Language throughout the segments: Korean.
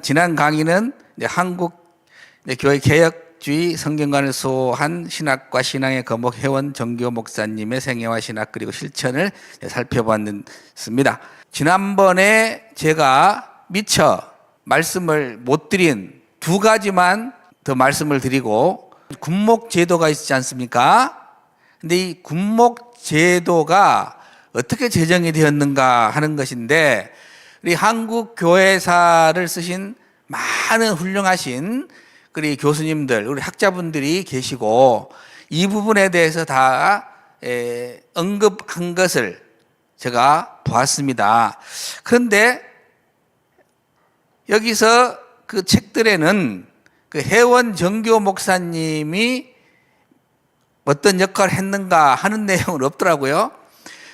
지난 강의는 한국 교회 개혁주의 성경관을 수호한 신학과 신앙의 거목 회원 정교 목사님의 생애와 신학 그리고 실천을 살펴봤습니다. 지난번에 제가 미처 말씀을 못 드린 두 가지만 더 말씀을 드리고, 군목제도가 있지 않습니까? 근데 이 군목제도가 어떻게 제정이 되었는가 하는 것인데, 우리 한국 교회사를 쓰신 많은 훌륭하신 우리 교수님들, 우리 학자분들이 계시고, 이 부분에 대해서 다 언급한 것을 제가 보았습니다. 그런데 여기서 그 책들에는 그 해원 정교 목사님이 어떤 역할을 했는가 하는 내용은 없더라고요.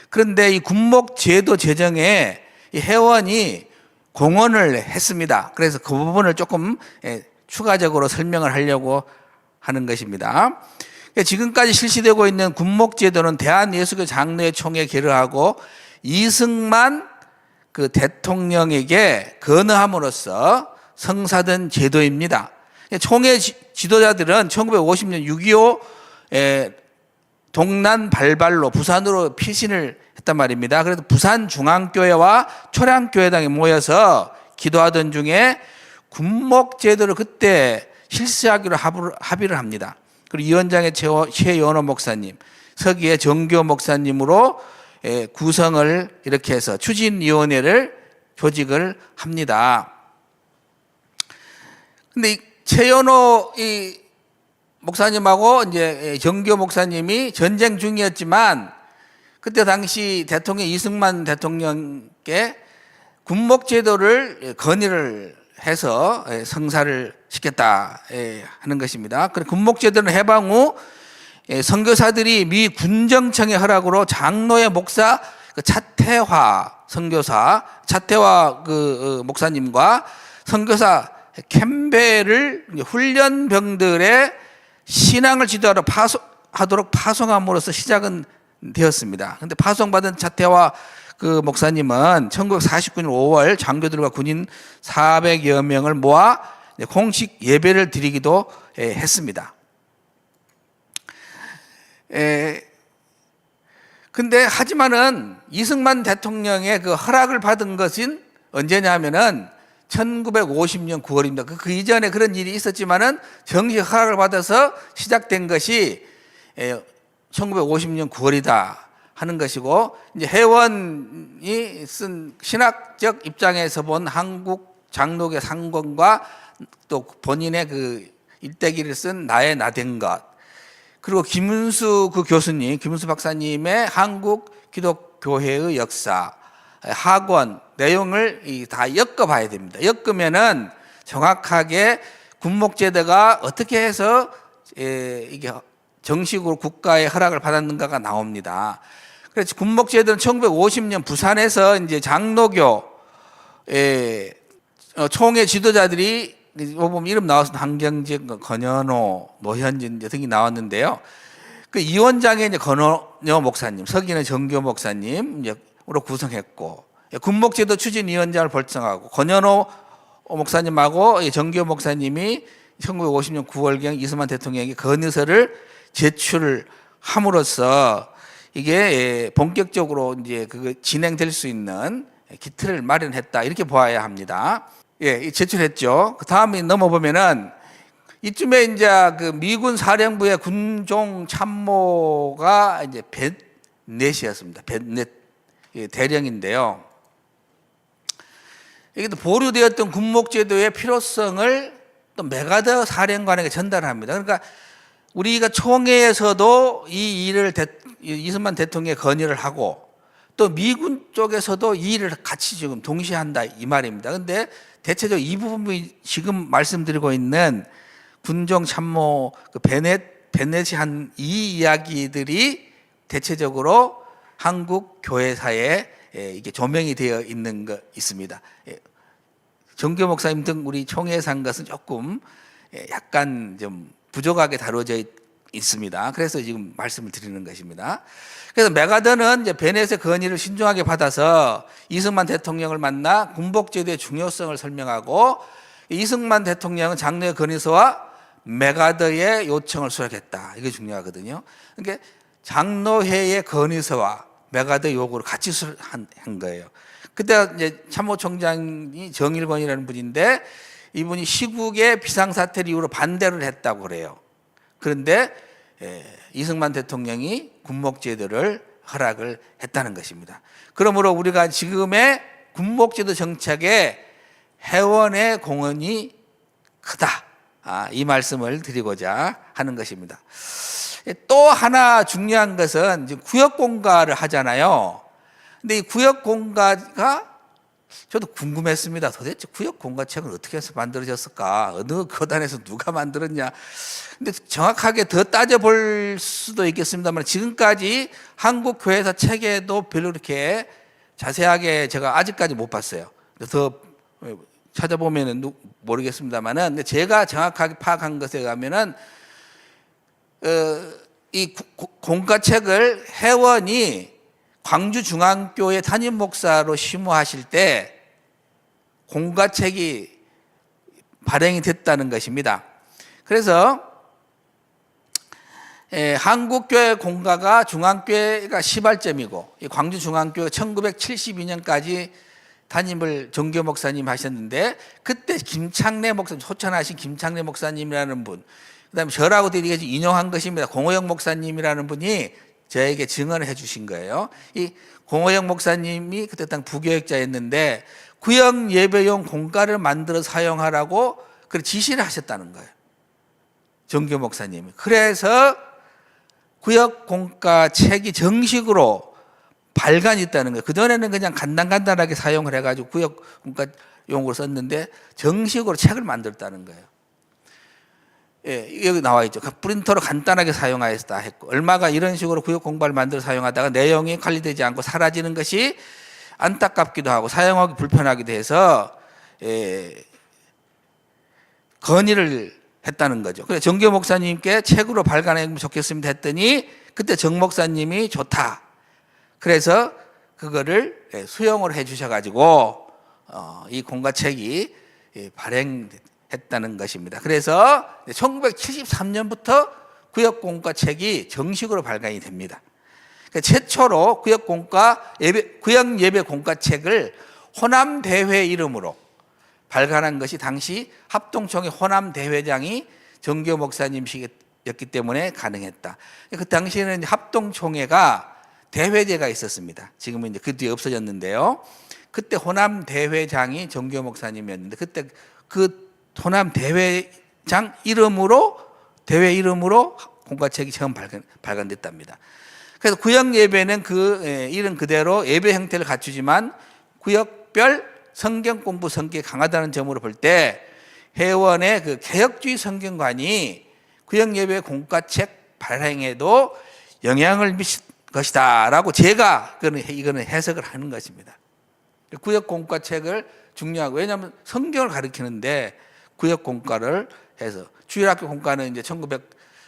그런데 이 군목제도 제정에 이 회원이 공헌을 했습니다. 그래서 그 부분을 조금 추가적으로 설명을 하려고 하는 것입니다. 지금까지 실시되고 있는 군목제도는 대한예수교 장로회 총회 개를 이승만 그 대통령에게 건의함으로써 성사된 제도입니다. 총회 지도자들은 1950년 6.25 동란 발발로 부산으로 피신을 했단 말입니다. 그래서 부산중앙교회와 초량교회당에 모여서 기도하던 중에 군목제도를 그때 실시하기로 합의를 합니다. 그리고 위원장의 최연호 목사님, 서기의 정교 목사님으로 구성을 이렇게 해서 추진위원회를 조직을 합니다. 근데 이 최연호 목사님하고 이제 정교 목사님이 전쟁 중이었지만, 그때 당시 대통령 이승만 대통령께 군목제도를 건의를 해서 성사를 시켰다 하는 것입니다. 그리고 군목제도는 해방 후 선교사들이 미 군정청의 허락으로 장로회 목사 차태화 선교사, 차태화 그 목사님과 선교사 캠벨을 훈련병들의 신앙을 지도하도록 파송함으로써 시작은 되었습니다. 그런데 파송받은 차태화 그 목사님은 1949년 5월 장교들과 군인 400여 명을 모아 공식 예배를 드리기도 했습니다. 근데 하지만은 이승만 대통령의 그 허락을 받은 것은 언제냐면은 1950년 9월입니다. 그 이전에 그런 일이 있었지만은 정식 허락을 받아서 시작된 것이 1950년 9월이다 하는 것이고, 이제 회원이 쓴 신학적 입장에서 본 한국 장로교 상권과 또 본인의 그 일대기를 쓴 나의 나된 것, 그리고 김은수 그 교수님, 김은수 박사님의 한국 기독교회의 역사, 학원 내용을 다 엮어봐야 됩니다. 엮으면은 정확하게 군목제도가 어떻게 해서 이게 정식으로 국가의 허락을 받았는가가 나옵니다. 그래서 군목제도는 1950년 부산에서 이제 장로교 총회 지도자들이 보면 이름 나왔습니다. 한경직, 권현호, 노현진 등이 나왔는데요. 그 위원장에 이제 권현호 목사님, 서기는 정교 목사님으로 구성했고, 군목제도 추진위원장을 결정하고, 권현호 목사님하고 정교 목사님이 1950년 9월경 이승만 대통령에게 건의서를 제출을 함으로써 이게 본격적으로 이제 그 진행될 수 있는 기틀을 마련했다, 이렇게 보아야 합니다. 제출했죠. 그 다음에 넘어보면은 이쯤에 이제 그 미군 사령부의 군종 참모가 이제 벳넷이었습니다. 벳넷 대령인데요. 이게 또 보류되었던 군목제도의 필요성을 또 메가더 사령관에게 전달합니다. 그러니까 우리가 총회에서도 이 일을 이승만 대통령에 건의를 하고, 또 미군 쪽에서도 이 일을 같이 지금 동시에 한다, 이 말입니다. 그런데 대체적으로 이 부분이 지금 말씀드리고 있는 군종 참모 그 베넷이 한 이 이야기들이 대체적으로 한국 교회사에 이게 조명이 되어 있는 거 있습니다. 정교 목사님 등 우리 총회에서 한 것은 조금 약간 좀 부족하게 다뤄져 있습니다. 그래서 지금 말씀을 드리는 것입니다. 그래서 메가더는 이제 베넷의 건의를 신중하게 받아서 이승만 대통령을 만나 군복제도의 중요성을 설명하고, 이승만 대통령은 장로의 건의서와 메가더의 요청을 수락했다. 이게 중요하거든요. 그러니까 장로회의 건의서와 메가더 요구를 같이 수락한 거예요. 그때 이제 참모총장이 정일권이라는 분인데 이분이 시국의 비상사태를 이유로 반대를 했다고 그래요. 그런데 이승만 대통령이 군목제도를 허락을 했다는 것입니다. 그러므로 우리가 지금의 군목제도 정책에 회원의 공헌이 크다. 이 말씀을 드리고자 하는 것입니다. 또 하나 중요한 것은 구역공가를 하잖아요. 근데 이 구역공가가 저도 궁금했습니다. 도대체 구역공가책은 어떻게 해서 만들어졌을까? 어느 교단에서 누가 만들었냐? 근데 정확하게 더 따져볼 수도 있겠습니다만 지금까지 한국 교회사 책에도 별로 이렇게 자세하게 제가 아직까지 못 봤어요. 더 찾아보면은 모르겠습니다만은 제가 정확하게 파악한 것에 의하면은 이 공가책을 회원이 광주중앙교회 담임 목사로 심호하실 때 공가책이 발행이 됐다는 것입니다. 그래서 한국교회 공가가 중앙교회가 시발점이고 광주중앙교회 1972년까지 담임을 정교 목사님 하셨는데 그때 김창래 목사님, 소천하신 김창래 목사님이라는 분, 그다음에 저라고 드리게 인용한 것입니다. 공호영 목사님이라는 분이 저에게 증언을 해주신 거예요. 이 공호영 목사님이 그때 당 부교역자였는데 구역 예배용 공가를 만들어 사용하라고 그 지시를 하셨다는 거예요. 정교 목사님이. 그래서 구역 공가 책이 정식으로 발간이 있다는 거예요. 그전에는 그냥 간단하게 사용을 해가지고 구역 공가용으로 썼는데 정식으로 책을 만들었다는 거예요. 여기 나와 있죠. 프린터로 간단하게 사용하였다 했고, 얼마가 이런 식으로 구역 공가를 만들어 사용하다가 내용이 관리되지 않고 사라지는 것이 안타깝기도 하고 사용하기 불편하기도 해서 건의를 했다는 거죠. 그래서 정교 목사님께 책으로 발간하면 좋겠습니다 했더니 그때 정 목사님이 좋다. 그래서 그거를 수용을 해 주셔가지고 이 공가책이 발행했다는 것입니다. 그래서 1973년부터 구역공가책이 정식으로 발간이 됩니다. 최초로 구역 예배 공가책을 호남대회 이름으로 발간한 것이 당시 합동총회 호남대회장이 정교 목사님이셨기 때문에 가능했다. 그 당시에는 합동총회가 대회제가 있었습니다. 지금은 이제 그 뒤에 없어졌는데요. 그때 호남대회장이 정교 목사님이었는데 그때 그 호남대회장 이름으로 대회 이름으로 공가책이 처음 발간됐답니다. 그래서 구역 예배는 그 이름 그대로 예배 형태를 갖추지만 구역별 성경 공부 성격이 강하다는 점으로 볼 때 회원의 그 개혁주의 성경관이 구역 예배 공가책 발행에도 영향을 미칠 것이다라고 제가 이거는 해석을 하는 것입니다. 구역 공가책을 중요하고 왜냐하면 성경을 가르치는데 구역 공가를 해서 주일학교 공가는 이제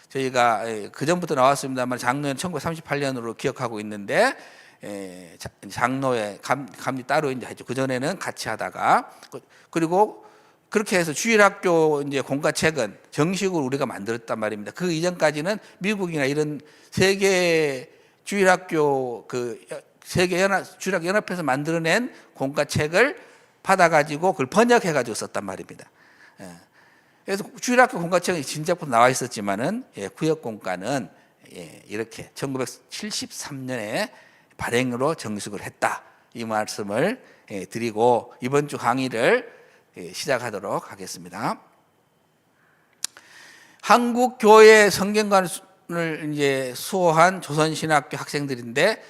저희가 그 전부터 나왔습니다만 장로는 1938년으로 기억하고 있는데 장로의 감리 따로 이제 했죠. 그 전에는 같이 하다가 그리고 그렇게 해서 주일학교 이제 공가책은 정식으로 우리가 만들었단 말입니다. 그 이전까지는 미국이나 이런 세계 주일학교 주일학교 연합회에서 만들어낸 공가책을 받아가지고 그걸 번역해가지고 썼단 말입니다. 그래서 주일학교 공가책은 진작부터 나와 있었지만은 구역 공가는 이렇게 1973년에 발행으로 정식을 했다. 이 말씀을 드리고 이번 주 강의를 시작하도록 하겠습니다. 한국 교회 성경관을 이제 수호한 조선신학교 학생들인데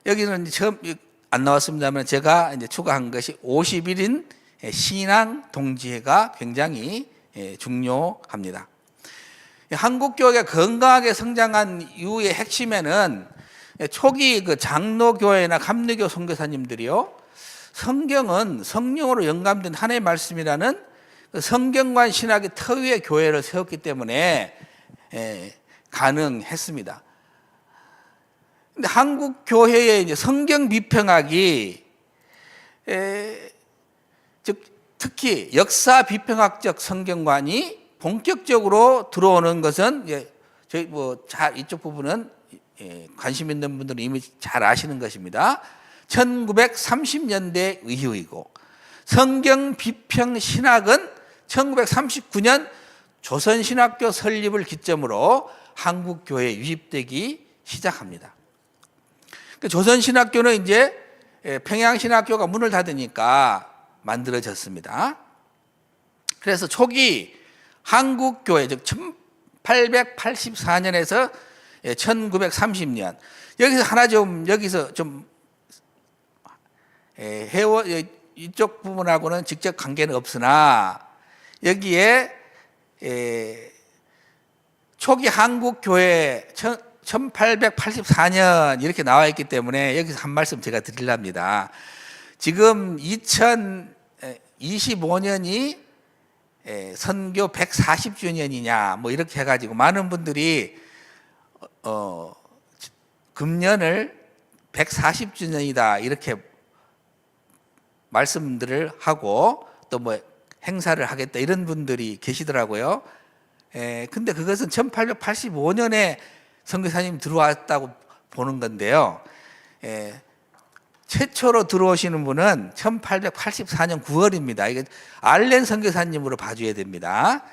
여기는 처음 안 나왔습니다만 제가 이제 추가한 것이 51인 신앙 동지회가 굉장히 중요합니다. 한국 교회가 건강하게 성장한 이유의 핵심에는 초기 그 장로교회나 감리교 선교사님들이요, 성경은 성령으로 영감된 하나님의 말씀이라는 성경관 신학의 터 위에 교회를 세웠기 때문에 가능했습니다. 근데 한국 교회의 이제 성경 비평학이 즉 특히 역사 비평학적 성경관이 본격적으로 들어오는 것은 저희 이쪽 부분은 관심 있는 분들은 이미 잘 아시는 것입니다. 1930년대 이후이고 성경 비평 신학은 1939년 조선신학교 설립을 기점으로 한국 교회에 유입되기 시작합니다. 조선신학교는 이제 평양신학교가 문을 닫으니까 만들어졌습니다. 그래서 초기 한국교회, 즉 1884년에서 1930년 여기서 좀 이쪽 부분하고는 직접 관계는 없으나 여기에 초기 한국교회 1884년 이렇게 나와 있기 때문에 여기서 한 말씀 제가 드리랍니다. 지금 2025년이 선교 140주년이냐 뭐 이렇게 해가지고 많은 분들이 금년을 140주년이다 이렇게 말씀들을 하고 또 뭐 행사를 하겠다 이런 분들이 계시더라고요. 근데 그것은 1885년에 선교사님 들어왔다고 보는 건데요. 최초로 들어오시는 분은 1884년 9월입니다. 이게 알렌 선교사님으로 봐줘야 됩니다.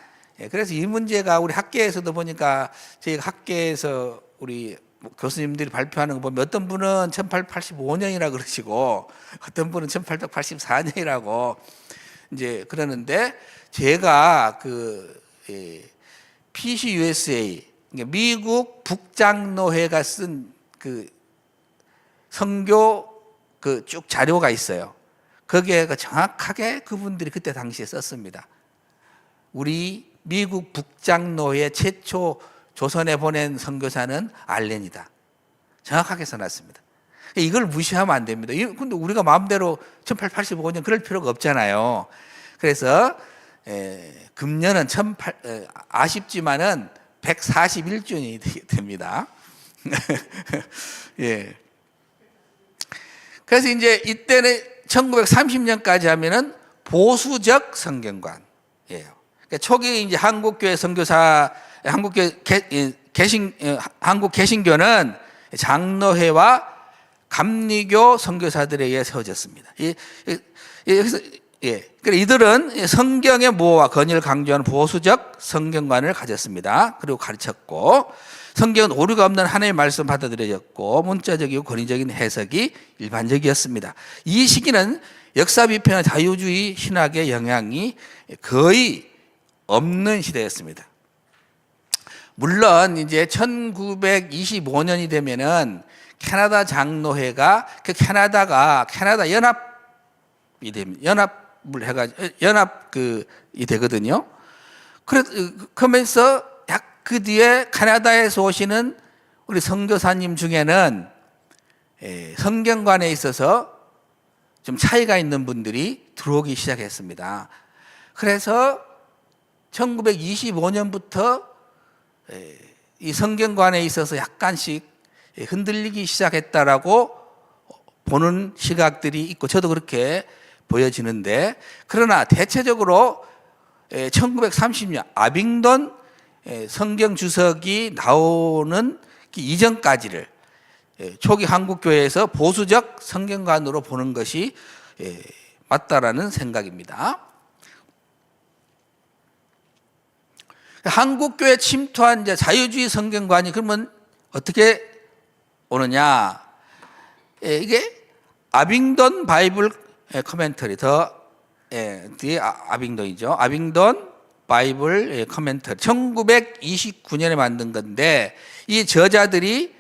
그래서 이 문제가 우리 학계에서도 보니까 저희 학계에서 우리 교수님들이 발표하는 거 보면 어떤 분은 1885년이라 그러시고 어떤 분은 1884년이라고 이제 그러는데 제가 PCUSA 미국 북장로회가 쓴 선교 쭉 자료가 있어요. 거기에 정확하게 그분들이 그때 당시에 썼습니다. 우리 미국 북장로회 최초 조선에 보낸 선교사는 알렌이다. 정확하게 써놨습니다. 이걸 무시하면 안 됩니다. 근데 우리가 마음대로 1885년 그럴 필요가 없잖아요. 그래서 금년은 아쉽지만은 141주년이 됩니다. 예. 그래서 이제 이때는 1930년까지 하면은 보수적 성경관이에요. 그러니까 초기 이제 한국교회 선교사, 한국 개신교는 장로회와 감리교 선교사들에 의해 세워졌습니다. 그래서 이들은 성경의 모호와 건의를 강조하는 보수적 성경관을 가졌습니다. 그리고 가르쳤고 성경은 오류가 없는 하나님의 말씀 받아들여졌고 문자적이고 권위적인 해석이 일반적이었습니다. 이 시기는 역사 비평의 자유주의 신학의 영향이 거의 없는 시대였습니다. 물론 이제 1925년이 되면은 캐나다 장로회가 캐나다 연합이 됩니다. 연합을 해가지고 이 되거든요. 그러면서 그 뒤에 캐나다에서 오시는 우리 선교사님 중에는 성경관에 있어서 좀 차이가 있는 분들이 들어오기 시작했습니다. 그래서 1925년부터 이 성경관에 있어서 약간씩 흔들리기 시작했다라고 보는 시각들이 있고 저도 그렇게 보여지는데 그러나 대체적으로 1930년 아빙돈 성경 주석이 나오는 이전까지를 초기 한국교회에서 보수적 성경관으로 보는 것이 맞다라는 생각입니다. 한국교회 침투한 이제 자유주의 성경관이 그러면 어떻게 오느냐? 이게 아빙돈 바이블 커멘터리 뒤에 아빙돈이죠. 아빙돈 바이블 커멘터리 1929년에 만든 건데 이 저자들이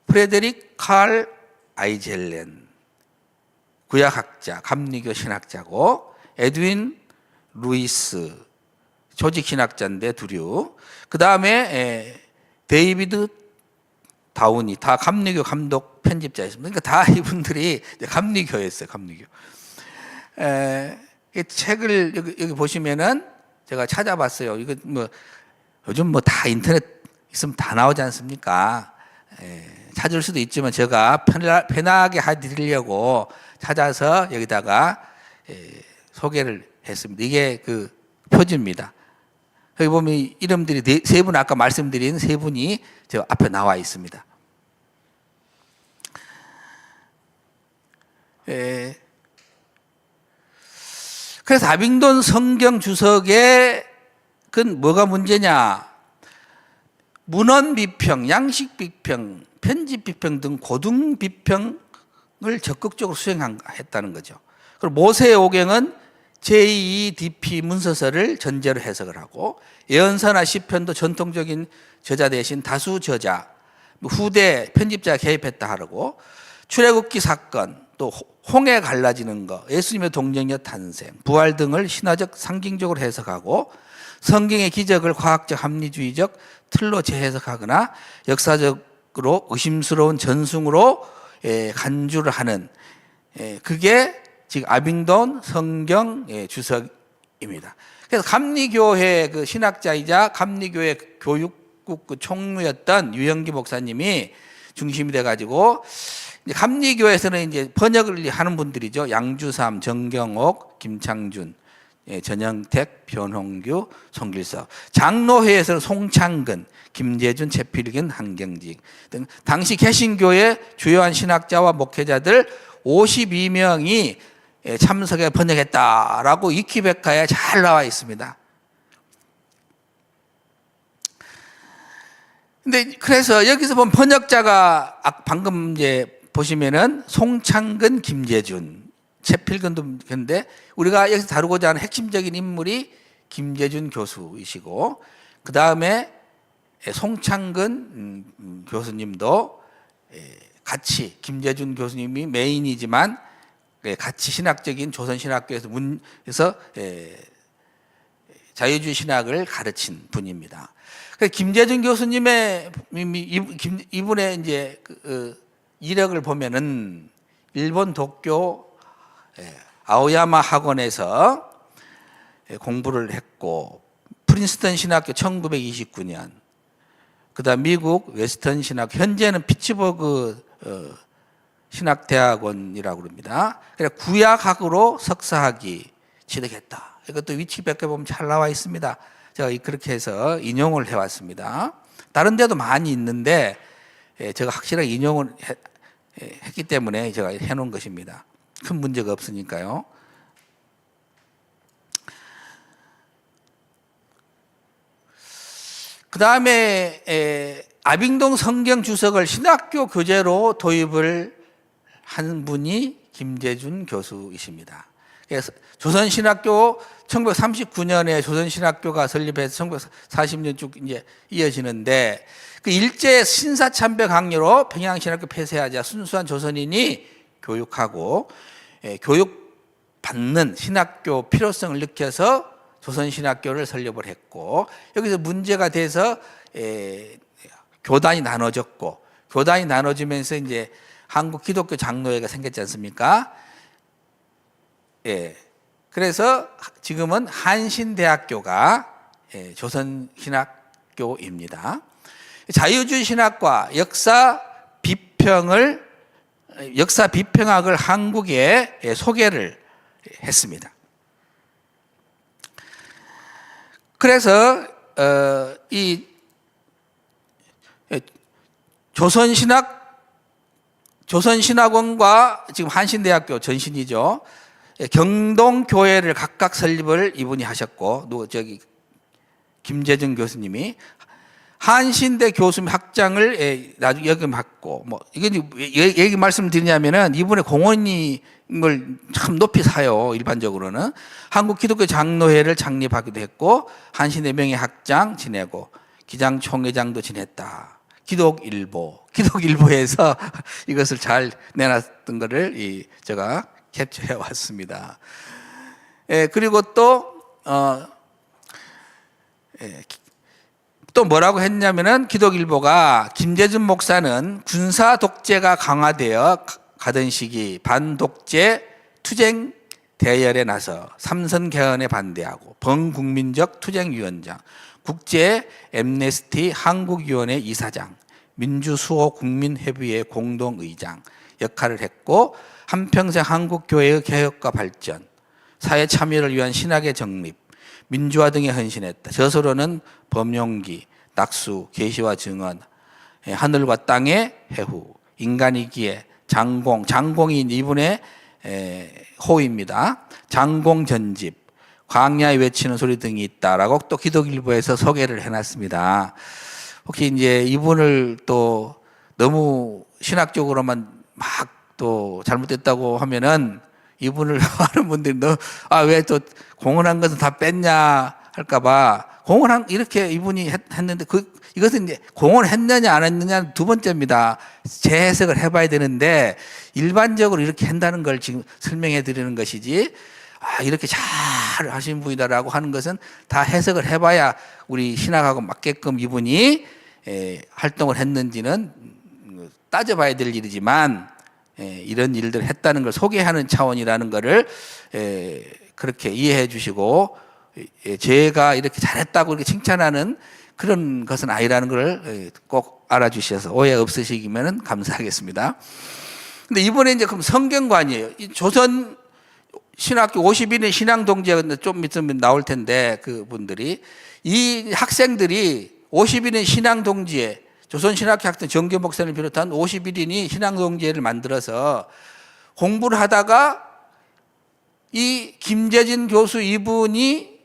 프레데릭 칼 아이젤렌 구약학자, 감리교 신학자고 에드윈 루이스 조직신학자인데 두류. 그 다음에 데이비드 다우니 다 감리교 감독 편집자였습니다. 그러니까 다 이분들이 감리교였어요. 감리교. 이 책을 여기 보시면은 제가 찾아봤어요. 이거 요즘 다 인터넷 있으면 다 나오지 않습니까? 찾을 수도 있지만 제가 편하게 해드리려고 찾아서 여기다가 소개를 했습니다. 이게 그 표지입니다. 여기 보면 이름들이 세 분, 아까 말씀드린 세 분이 저 앞에 나와 있습니다. 그래서 아빙돈 성경 주석의 그 뭐가 문제냐? 문헌 비평, 양식 비평, 편집 비평 등 고등 비평을 적극적으로 수행했다는 거죠. 그리고 모세오경은 제2DP 문서서를 전제로 해석을 하고, 예언서나 시편도 전통적인 저자 대신 다수 저자, 후대 편집자가 개입했다 하고, 출애굽기 사건, 또 홍해 갈라지는 것, 예수님의 동정녀 탄생, 부활 등을 신화적 상징적으로 해석하고, 성경의 기적을 과학적 합리주의적 틀로 재해석하거나 역사적으로 의심스러운 전승으로 간주를 하는, 그게 지금 아빙돈 성경 주석입니다. 그래서 감리교회 그 신학자이자 감리교회 교육국 그 총무였던 유영기 목사님이 중심이 돼가지고, 감리교회에서는 이제 번역을 하는 분들이죠. 양주삼, 정경옥, 김창준, 전영택, 변홍규, 송길석. 장로회에서는 송창근, 김재준, 최필근, 한경직 등 당시 개신교의 주요한 신학자와 목회자들 52명이 참석에 번역했다라고 위키백과에 잘 나와 있습니다. 근데 그래서 여기서 보면 번역자가 방금 이제 보시면은 송창근, 김재준, 최필근도 근데 우리가 여기서 다루고자 하는 핵심적인 인물이 김재준 교수이시고, 그 다음에 송창근 교수님도 같이, 김재준 교수님이 메인이지만 같이 신학적인 조선신학교에서 자유주의 신학을 가르친 분입니다. 김재준 교수님의 이분의 이제 이력을 보면은 일본 도쿄 아오야마 학원에서 공부를 했고, 프린스턴 신학교 1929년, 그다음 미국 웨스턴 신학, 현재는 피츠버그 신학대학원이라고 그럽니다. 그래서 구약학으로 석사학위 취득했다. 이것도 위키백과에 보면 잘 나와 있습니다. 제가 그렇게 해서 인용을 해왔습니다. 다른 데도 많이 있는데 제가 확실하게 인용을 했기 때문에 제가 해놓은 것입니다. 큰 문제가 없으니까요. 그 다음에 아빙동 성경 주석을 신학교 교재로 도입을 한 분이 김재준 교수이십니다. 그래서 조선신학교 1939년에 조선신학교가 설립해서 1940년 쭉 이제 이어지는데, 그 일제 신사참배 강요로 평양신학교 폐쇄하자 순수한 조선인이 교육하고 교육받는 신학교 필요성을 느껴서 조선신학교를 설립을 했고, 여기서 문제가 돼서 교단이 나눠졌고, 교단이 나눠지면서 이제 한국 기독교 장로회가 생겼지 않습니까? 그래서 지금은 한신대학교가 조선신학교입니다. 자유주의 신학과 역사 비평학을 한국에 소개를 했습니다. 그래서 이 조선신학원과 지금 한신대학교 전신이죠. 경동교회를 각각 설립을 이분이 하셨고, 김재준 교수님이 한신대 교수님 학장을 나중에 역임받고, 이게 얘기 말씀드리냐면은 이분의 공헌임을 참 높이 사요. 일반적으로는 한국 기독교 장로회를 창립하기도 했고, 한신대 명예학장 지내고 기장총회장도 지냈다. 기독일보에서 이것을 잘 내놨던 것을 제가 캡처해 왔습니다. 그리고 또 뭐라고 했냐면은, 기독일보가 김재준 목사는 군사 독재가 강화되어 가던 시기 반독재 투쟁 대열에 나서 삼선 개헌에 반대하고 범국민적 투쟁위원장, 국제 엠네스티 한국위원회 이사장, 민주수호 국민회의회 공동의장 역할을 했고, 한평생 한국교회의 개혁과 발전, 사회 참여를 위한 신학의 정립, 민주화 등에 헌신했다. 저서로는 범용기, 낙수, 계시와 증언, 하늘과 땅의 해후, 인간이기에, 장공, 장공이 이분의 호입니다. 장공 전집, 광야에 외치는 소리 등이 있다라고 또 기독일보에서 소개를 해놨습니다. 혹시 이제 이분을 또 너무 신학적으로만 막 또 잘못됐다고 하면은 이분을 하는 분들이 왜 또 공헌한 것은 다 뺐냐 할까봐 공헌한 이렇게 이분이 했는데 이것은 이제 공헌했느냐 안 했느냐 두 번째입니다. 재해석을 해봐야 되는데 일반적으로 이렇게 한다는 걸 지금 설명해 드리는 것이지 이렇게 잘 하신 분이다라고 하는 것은 다 해석을 해봐야 우리 신학하고 맞게끔 이분이 활동을 했는지는 따져봐야 될 일이지만 이런 일들을 했다는 걸 소개하는 차원이라는 것을 그렇게 이해해 주시고 제가 이렇게 잘했다고 이렇게 칭찬하는 그런 것은 아니라는 걸 꼭 알아주셔서 오해 없으시기면 감사하겠습니다. 근데 이번에 이제 그럼 성경관이에요. 조선 신학교 50인의 신앙동지가 좀 있으면 나올 텐데 그분들이 이 학생들이 50인의 신앙동지에 조선신학교 학생 정교 목사를 비롯한 51인이 신앙동지회를 만들어서 공부를 하다가 이 김재진 교수 이분이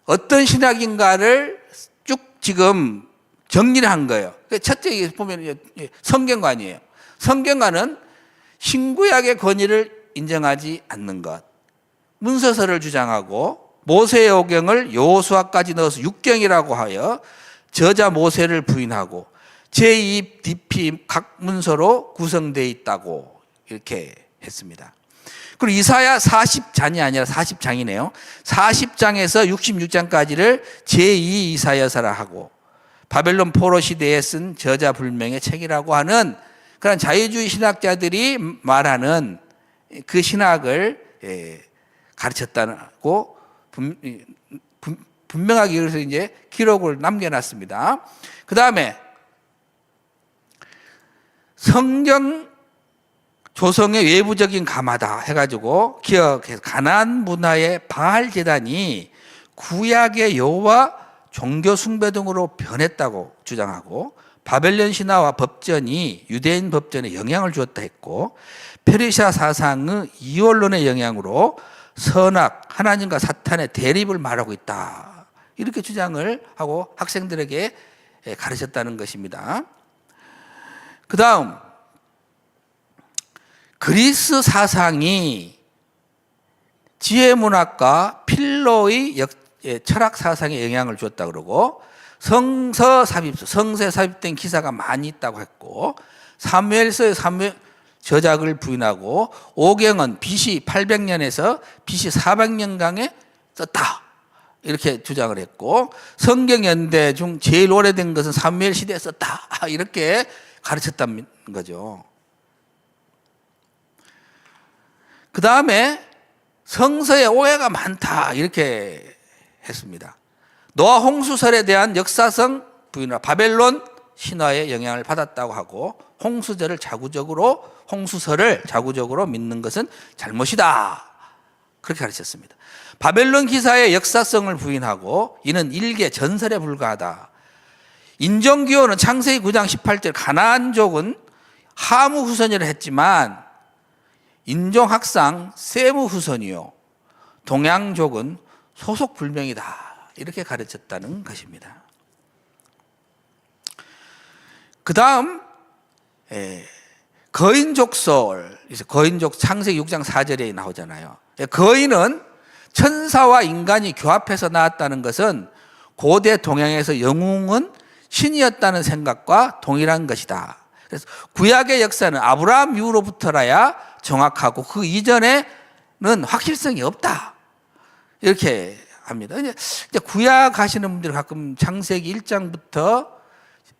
어떤 신학인가를 쭉 지금 정리를 한 거예요. 첫째 보면 성경관이에요. 성경관은 신구약의 권위를 인정하지 않는 것, 문서서를 주장하고 모세의 오경을 여호수아까지 넣어서 육경이라고 하여 저자 모세를 부인하고 제2, DP 각 문서로 구성되어 있다고 이렇게 했습니다. 그리고 이사야 40장이 아니라 40장이네요. 40장에서 66장까지를 제2 이사야서라 하고 바벨론 포로 시대에 쓴 저자 불명의 책이라고 하는 그런 자유주의 신학자들이 말하는 그 신학을 가르쳤다고 분명하게 그래서 이제 기록을 남겨놨습니다. 그 다음에 성경 조성의 외부적인 가마다 해가지고 기억해서 가나안 문화의 바알 제단이 구약의 여호와 종교 숭배 등으로 변했다고 주장하고 바벨론 신화와 법전이 유대인 법전에 영향을 주었다 했고 페르시아 사상의 이원론의 영향으로 선악, 하나님과 사탄의 대립을 말하고 있다. 이렇게 주장을 하고 학생들에게 가르쳤다는 것입니다. 그 다음 그리스 사상이 지혜문학과 필로의 철학 사상에 영향을 주었다 그러고 성서 삽입, 성서에 삽입된 기사가 많이 있다고 했고 사무엘서의 저작을 부인하고 오경은 BC 800년에서 BC 400년경에 썼다. 이렇게 주장을 했고 성경 연대 중 제일 오래된 것은 사무엘 시대에 썼다. 이렇게 가르쳤다는 거죠. 그 다음에 성서에 오해가 많다. 이렇게 했습니다. 노아 홍수설에 대한 역사성 부인과 바벨론 신화의 영향을 받았다고 하고 홍수설을 자구적으로 믿는 것은 잘못이다. 그렇게 가르쳤습니다. 바벨론 기사의 역사성을 부인하고 이는 일개 전설에 불과하다. 인종기호는 창세기 9장 18절 가나안족은 하무 후손이라 했지만 인종학상 세무 후손이요 동양족은 소속 불명이다. 이렇게 가르쳤다는 것입니다. 그 다음 거인족설, 거인족 창세기 6장 4절에 나오잖아요. 거인은 천사와 인간이 교합해서 나왔다는 것은 고대 동양에서 영웅은 신이었다는 생각과 동일한 것이다. 그래서 구약의 역사는 아브라함 이후로부터라야 정확하고 그 이전에는 확실성이 없다. 이렇게 합니다. 이제 구약 하시는 분들 가끔 창세기 1장부터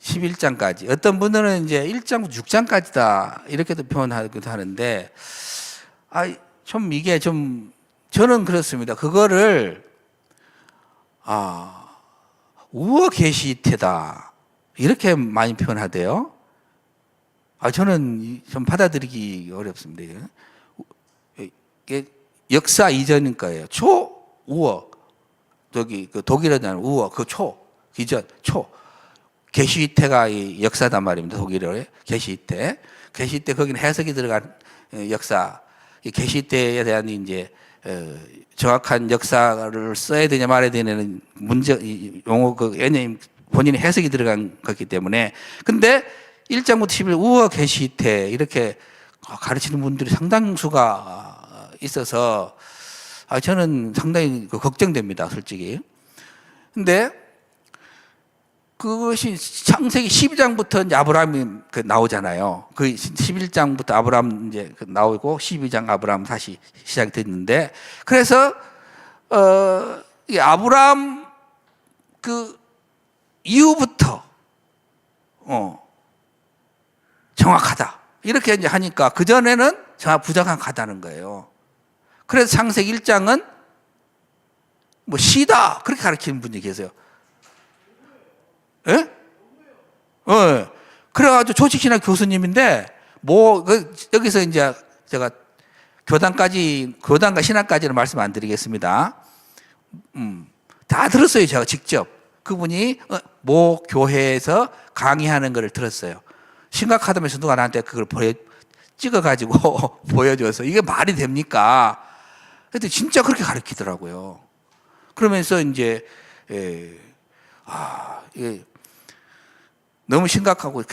11장까지 어떤 분들은 이제 1장부터 6장까지다 이렇게도 표현하기도 하는데 좀 이게 좀 저는 그렇습니다. 그거를 우어 계시태다 이렇게 많이 표현하대요. 저는 좀 받아들이기 어렵습니다. 이게 역사 이전인 거예요. 초우어. 저기 그 독일에 대한 우어 그 초 이전 초 게시히테가 이 역사단 말입니다. 독일어의 게시히테. 게시히테 거기는 해석이 들어간 역사. 이 게시히테에 대한 이제 정확한 역사를 써야 되냐 말아야 되냐는 문제 용어 그 왜냐면 본인의 해석이 들어간 거기 때문에. 근데 1장부터 11 우어 게시히테 이렇게 가르치는 분들이 상당수가 있어서 저는 상당히 걱정됩니다, 솔직히. 근데 그것이 창세기 12장부터 이제 아브라함이 나오잖아요. 그 11장부터 아브라함 이제 나오고 12장 아브라함 다시 시작이 됐는데, 그래서 이 아브라함 그 이후부터 정확하다 이렇게 이제 하니까 그 전에는 정확 부정확하다는 거예요. 그래서 창세기 1장은 뭐 시다 그렇게 가르치는 분이 계세요. 예? 그래가지고 조직신학 교수님인데 여기서 이제 제가 교단과 신학까지는 말씀 안 드리겠습니다. 다 들었어요, 제가 직접. 그분이 모 교회에서 강의하는 것을 들었어요. 심각하다면서 누가 나한테 그걸 찍어가지고 보여줘서 이게 말이 됩니까? 근데 진짜 그렇게 가르치더라고요. 그러면서 이제 이게 너무 심각하고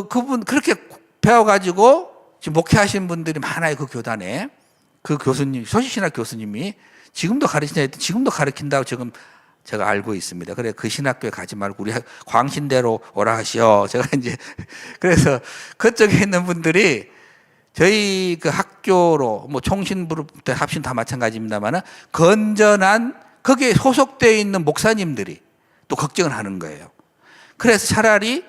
그분 그렇게 배워가지고 지금 목회하시는 분들이 많아요. 그 교단에 그 교수님 소식신학 교수님이 지금도 가르친다고 지금 제가 알고 있습니다. 그래 그 신학교에 가지 말고 우리 광신대로 오라 하시오. 제가 이제 그래서 그쪽에 있는 분들이 저희 그 학교로 뭐 총신부로 합신 다 마찬가지입니다만은 건전한 거기에 소속되어 있는 목사님들이 또 걱정을 하는 거예요. 그래서 차라리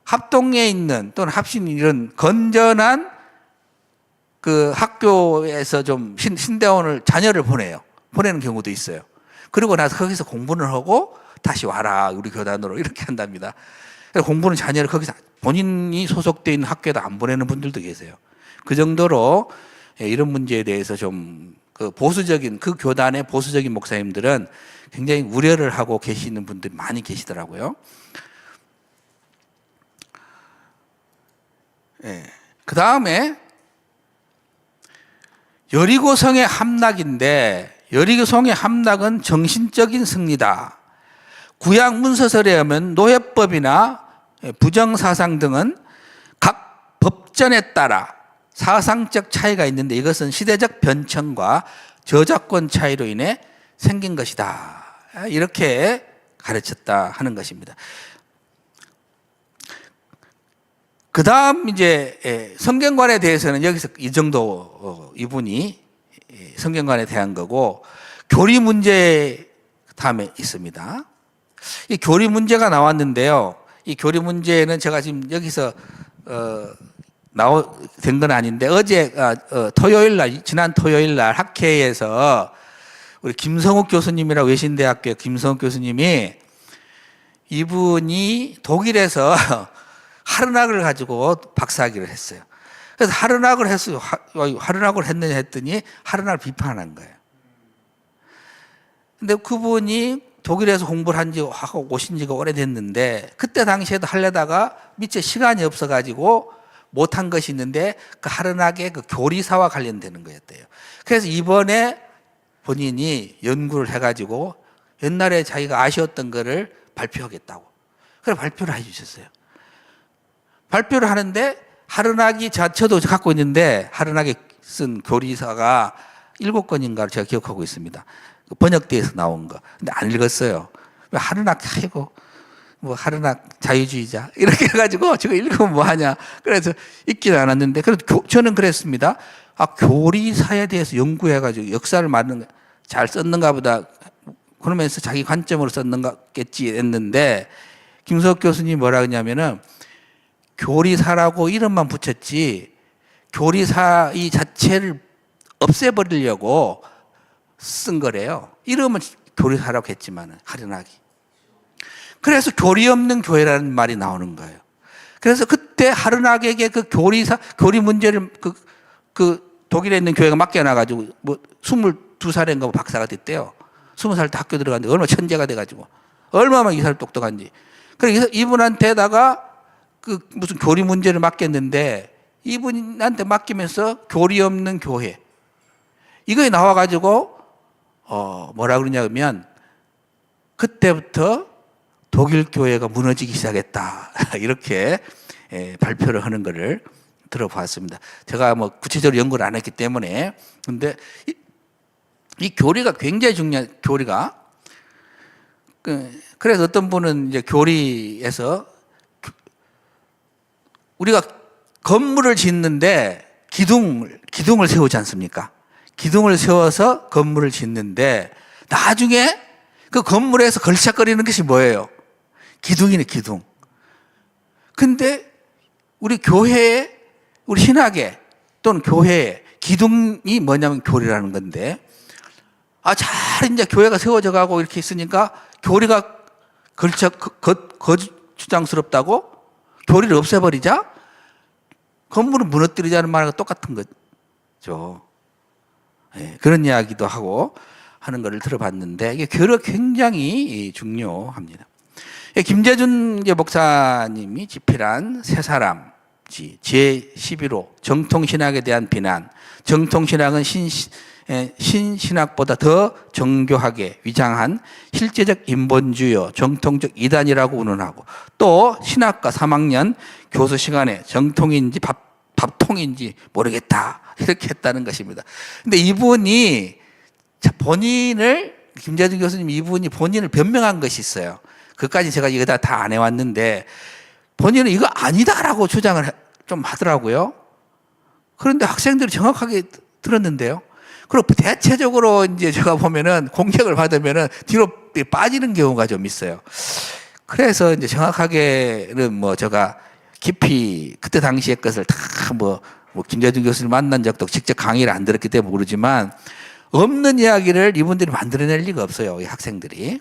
합동에 있는 또는 합신 이런 건전한 그 학교에서 좀 신대원을 자녀를 보내는 경우도 있어요. 그리고 나서 거기서 공부를 하고 다시 와라 우리 교단으로 이렇게 한답니다. 공부는 자녀를 거기서 본인이 소속되어 있는 학교에다 안 보내는 분들도 계세요. 그 정도로 이런 문제에 대해서 좀 그 보수적인 그 교단의 보수적인 목사님들은 굉장히 우려를 하고 계시는 분들이 많이 계시더라고요. 그 다음에 여리고성의 함락인데 여리고성의 함락은 정신적인 승리다. 구약 문서설에 의하면 노예법이나 부정사상 등은 각 법전에 따라 사상적 차이가 있는데 이것은 시대적 변천과 저작권 차이로 인해 생긴 것이다. 이렇게 가르쳤다 하는 것입니다. 그 다음 이제 성경관에 대해서는 여기서 이 정도 이분이 성경관에 대한 거고, 교리 문제 다음에 있습니다. 이 교리 문제가 나왔는데요. 이 교리 문제는 제가 지금 여기서 된 건 아닌데 어제 지난 토요일 날 학회에서 우리 김성욱 교수님이라고 외신대학교 김성욱 교수님이 이분이 독일에서 하르낙을 가지고 박사학위를 했어요. 그래서 하르낙을 했느냐 했더니 하르낙을 비판한 거예요. 근데 그분이 독일에서 공부를 하고 오신 지가 오래됐는데 그때 당시에도 하려다가 밑에 시간이 없어가지고 못한 것이 있는데 그 하르낙의 그 교리사와 관련되는 거였대요. 그래서 이번에 본인이 연구를 해가지고 옛날에 자기가 아쉬웠던 거를 발표하겠다고. 그래서 발표를 해주셨어요. 발표를 하는데 하르낙이 저도 갖고 있는데 하르낙이 쓴 교리사가 7권인가를 제가 기억하고 있습니다. 번역대에서 나온 거. 근데 안 읽었어요. 하르낙 아이고 뭐 하르낙 자유주의자 이렇게 해가지고 지금 읽으면 뭐 하냐. 그래서 읽지는 않았는데 그래도 저는 그랬습니다. 교리사에 대해서 연구해가지고 역사를 잘 썼는가 보다 그러면서 자기 관점으로 썼는가겠지 했는데 김석욱 교수님이 뭐라 그러냐면은 교리사라고 이름만 붙였지 교리사 이 자체를 없애버리려고 쓴 거래요. 이름은 교리사라고 했지만 하르낙이. 그래서 교리 없는 교회라는 말이 나오는 거예요. 그래서 그때 하르낙에게 그 교리 문제를 그 독일에 있는 교회가 맡겨놔가지고 뭐 22살인가 박사가 됐대요. 20살 때 학교 들어갔는데 얼마나 천재가 돼가지고 얼마나 이 사람 똑똑한지. 그래서 이분한테다가 그 무슨 교리 문제를 맡겼는데 이분한테 맡기면서 교리 없는 교회 이거에 나와가지고 뭐라 그러냐면 그때부터 독일 교회가 무너지기 시작했다 이렇게 발표를 하는 것을 들어봤습니다. 제가 뭐 구체적으로 연구를 안 했기 때문에 근데 이 교리가 굉장히 중요한 교리가 그래서 어떤 분은 이제 교리에서 우리가 건물을 짓는데 기둥을 세우지 않습니까? 기둥을 세워서 건물을 짓는데 나중에 그 건물에서 걸작거리는 것이 뭐예요? 기둥이네, 기둥. 근데 우리 교회에, 우리 신학에 또는 교회에 기둥이 뭐냐면 교리라는 건데 잘 이제 교회가 세워져 가고 이렇게 있으니까 교리가 거추장스럽다고 교리를 없애버리자 건물을 무너뜨리자는 말과 똑같은 거죠. 네, 그런 이야기도 하고 하는 것을 들어봤는데 이게 교리가 굉장히 중요합니다. 김재준 목사님이 집필한 세 사람 제11호 정통신학에 대한 비난. 정통신학은 신신학보다 더 정교하게 위장한 실제적 인본주의, 정통적 이단이라고 운운하고 또 신학과 3학년 교수 시간에 정통인지 밥통인지 모르겠다 이렇게 했다는 것입니다. 근데 이분이 김재준 교수님 이분이 본인을 변명한 것이 있어요. 그까지 제가 이거 다 안 해왔는데 본인은 이거 아니다라고 주장을 좀 하더라고요. 그런데 학생들이 정확하게 들었는데요. 그리고 대체적으로 이제 제가 보면은 공격을 받으면은 뒤로 빠지는 경우가 좀 있어요. 그래서 이제 정확하게는 뭐 제가 깊이 그때 당시의 것을 다 뭐 김재준 교수를 만난 적도 직접 강의를 안 들었기 때문에 모르지만 없는 이야기를 이분들이 만들어낼 리가 없어요. 이 학생들이.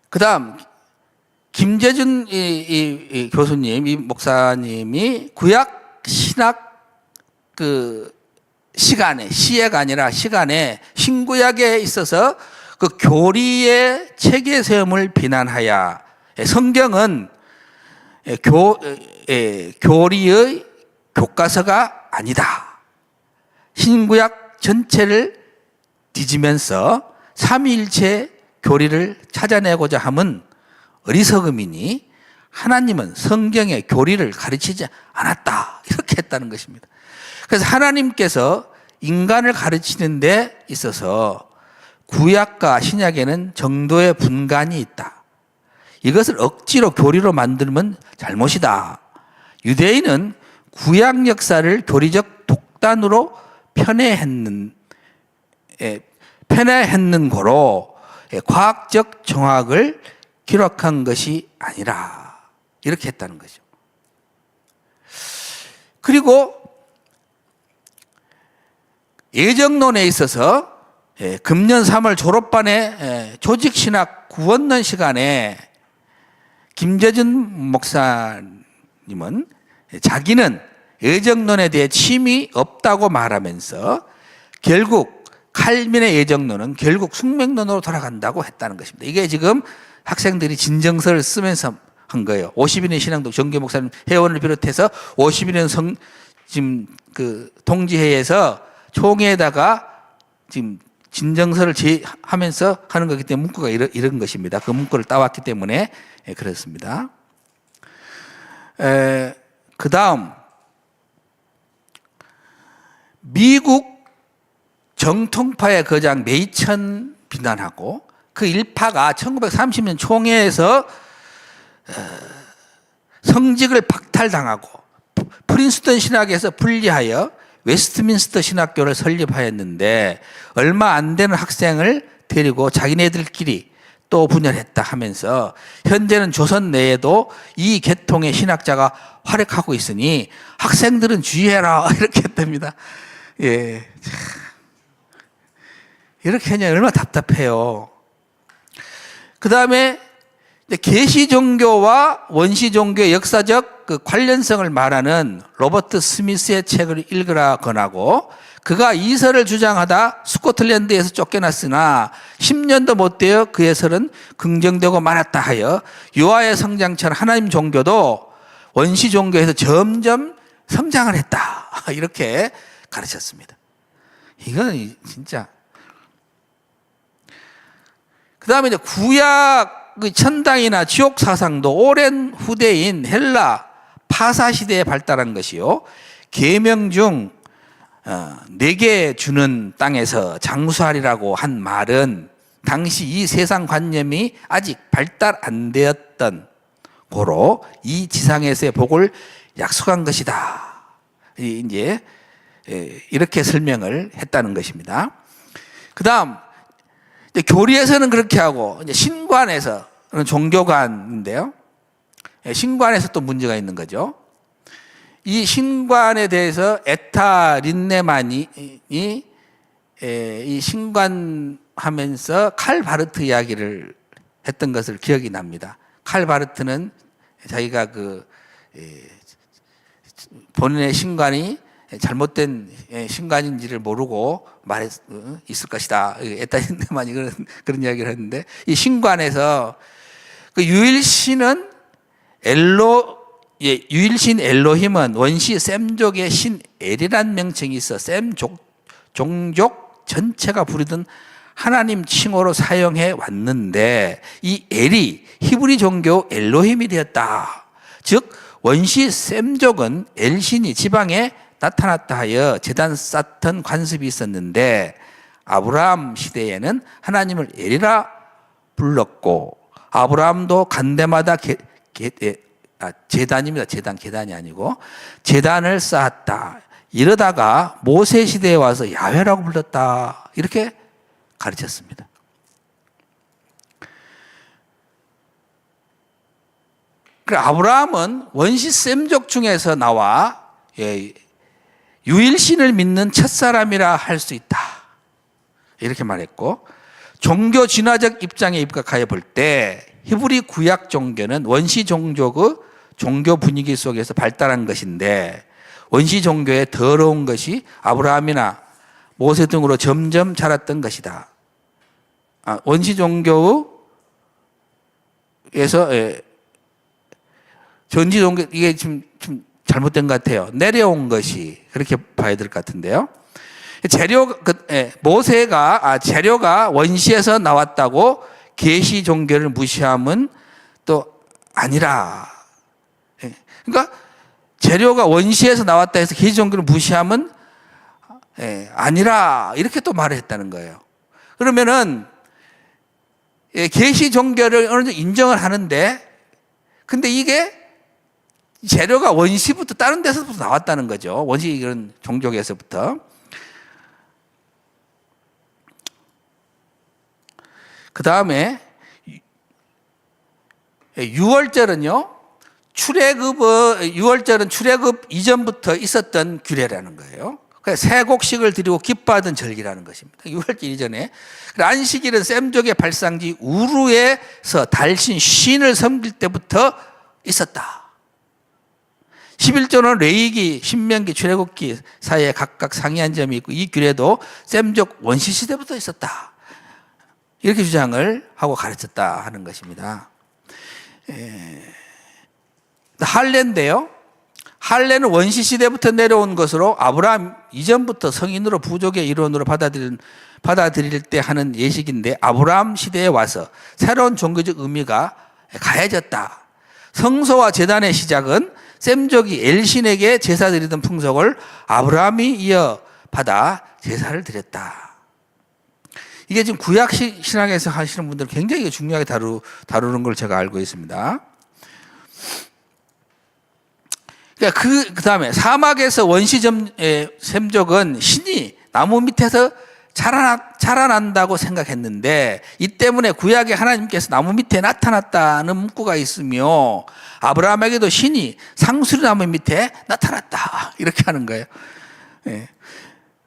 그 다음 김재준 이 교수님, 이 목사님이 구약 신학 그 시간에 시해가 아니라 시간에 신구약에 있어서 그 교리의 체계 세움을 비난하여 성경은 교리의 교과서가 아니다. 신구약 전체를 뒤지면서 삼위일체 교리를 찾아내고자 함은 어리석음이니 하나님은 성경의 교리를 가르치지 않았다. 이렇게 했다는 것입니다. 그래서 하나님께서 인간을 가르치는 데 있어서 구약과 신약에는 정도의 분간이 있다. 이것을 억지로 교리로 만들면 잘못이다. 유대인은 구약 역사를 교리적 독단으로 편애했는 고로 과학적 정확을 기록한 것이 아니라 이렇게 했다는 거죠. 그리고 예정론에 있어서 금년 3월 졸업반의 조직신학 구원론 시간에 김재준 목사님은 자기는 예정론에 대해 침이 없다고 말하면서 결국 칼빈의 예정론은 결국 숙명론으로 돌아간다고 했다는 것입니다. 이게 지금 학생들이 진정서를 쓰면서 한 거예요. 50인의 신앙독 정교 목사님 회원을 비롯해서 50인의 지금 그 동지회에서 총회에다가 지금 진정서를 하면서 하는 거기 때문에 문구가 이런 것입니다. 그 문구를 따왔기 때문에 그렇습니다. 그 다음 미국 정통파의 거장 메이천 비난하고 그 일파가 1930년 총회에서 성직을 박탈당하고 프린스턴 신학에서 분리하여 웨스트민스터 신학교를 설립하였는데 얼마 안 되는 학생을 데리고 자기네들끼리 또 분열했다 하면서 현재는 조선 내에도 이 계통의 신학자가 활약하고 있으니 학생들은 주의해라 이렇게 했답니다. 예, 이렇게 하냐 얼마나 답답해요. 그 다음에 계시 종교와 원시 종교의 역사적 그 관련성을 말하는 로버트 스미스의 책을 읽으라 권하고, 그가 이설을 주장하다 스코틀랜드에서 쫓겨났으나 10년도 못 되어 그의 설은 긍정되고 말았다 하여 유아의 성장처럼 하나님 종교도 원시 종교에서 점점 성장을 했다, 이렇게 가르쳤습니다. 이건 진짜. 그 다음에 이제 구약 천당이나 지옥 사상도 오랜 후대인 헬라 파사 시대에 발달한 것이요, 계명 중 4개 주는 땅에서 장수하리라고 한 말은 당시 이 세상 관념이 아직 발달 안 되었던 고로 이 지상에서의 복을 약속한 것이다, 이제 이렇게 설명을 했다는 것입니다. 그 다음 교리에서는 그렇게 하고, 이제 신관에서는 종교관인데요, 신관에서 또 문제가 있는 거죠. 이 신관에 대해서 에타 린네만이 이 신관하면서 칼 바르트 이야기를 했던 것을 기억이 납니다. 칼 바르트는 자기가 본인의 신관이 잘못된 신관인지를 모르고 있을 것이다, 에타 린네만이 그런 이야기를 했는데, 이 신관에서 그 유일신은 유일신 엘로힘은 원시 셈족의 신 엘이란 명칭이 있어 셈 종족 전체가 부르던 하나님 칭호로 사용해 왔는데, 이 엘이 히브리 종교 엘로힘이 되었다. 즉 원시 셈족은 엘신이 지방에 나타났다 하여 제단 쌓던 관습이 있었는데, 아브라함 시대에는 하나님을 엘이라 불렀고, 아브라함도 간대마다 제단입니다. 계단이 아니고 제단을 쌓았다. 이러다가 모세 시대에 와서 야훼라고 불렀다, 이렇게 가르쳤습니다. 그래, 아브라함은 원시 셈족 중에서 나와 유일신을 믿는 첫사람이라 할 수 있다, 이렇게 말했고, 종교 진화적 입장에 입각하여 볼 때 히브리 구약 종교는 원시 종족의 종교 분위기 속에서 발달한 것인데, 원시 종교의 더러운 것이 아브라함이나 모세 등으로 점점 자랐던 것이다. 원시 종교에서 전지 종교, 이게 좀 잘못된 것 같아요. 내려온 것이, 그렇게 봐야 될 것 같은데요. 재료가 원시에서 나왔다고 계시 종교를 무시함은 또 아니라, 그러니까 재료가 원시에서 나왔다 해서 계시 종교를 무시함은 아니라, 이렇게 또 말을 했다는 거예요. 그러면은 계시 종교를 어느 정도 인정을 하는데, 근데 이게 재료가 원시부터 다른 데서부터 나왔다는 거죠. 원시 이런 종족에서부터. 그 다음에 유월절은요, 유월절은 출애굽 이전부터 있었던 규례라는 거예요. 세곡식을 드리고 기뻐하던 절기라는 것입니다. 유월절 이전에. 안식일은 셈족의 발상지 우루에서 달신 쉰을 섬길 때부터 있었다. 11조는 레위기, 신명기, 출애굽기 사이에 각각 상이한 점이 있고, 이 규례도 셈족 원시 시대부터 있었다, 이렇게 주장을 하고 가르쳤다 하는 것입니다. 할례인데요, 할례는 원시 시대부터 내려온 것으로 아브라함 이전부터 성인으로 부족의 일원으로 받아들일 때 하는 예식인데, 아브라함 시대에 와서 새로운 종교적 의미가 가해졌다. 성소와 제단의 시작은 셈족이 엘신에게 제사 드리던 풍속을 아브라함이 이어받아 제사를 드렸다. 이게 지금 구약 신학에서 하시는 분들 굉장히 중요하게 다루는 걸 제가 알고 있습니다. 그러니까 그 다음에 사막에서 원시 셈족은 신이 나무 밑에서 자라난다고 생각했는데, 이 때문에 구약에 하나님께서 나무 밑에 나타났다는 문구가 있으며, 아브라함에게도 신이 상수리 나무 밑에 나타났다, 이렇게 하는 거예요.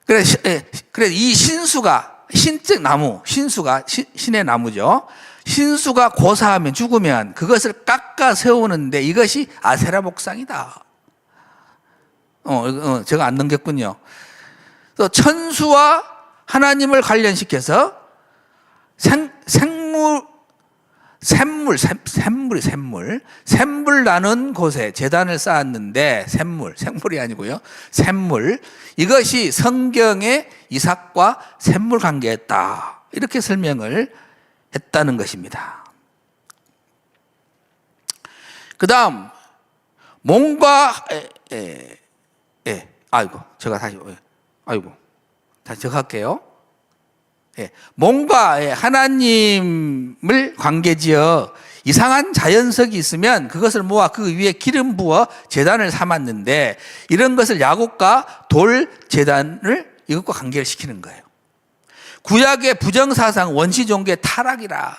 그래서 이 신수가 신적 나무, 신수가 신의 나무죠. 신수가 고사하면 죽으면 그것을 깎아 세우는데 이것이 아세라 목상이다. 제가 안 넘겼군요. 그래서 천수와 하나님을 관련시켜서 샘물 나는 곳에 제단을 쌓았는데 생물이 아니고요. 샘물. 이것이 성경의 이삭과 샘물 관계였다. 이렇게 설명을 했다는 것입니다. 그 다음, 몸과, 다시 제가 할게요. 몸과 하나님을 관계지어 이상한 자연석이 있으면 그것을 모아 그 위에 기름 부어 제단을 삼았는데 이런 것을 야곱과 돌 제단을 이것과 관계를 시키는 거예요. 구약의 부정사상 원시종교의 타락이라,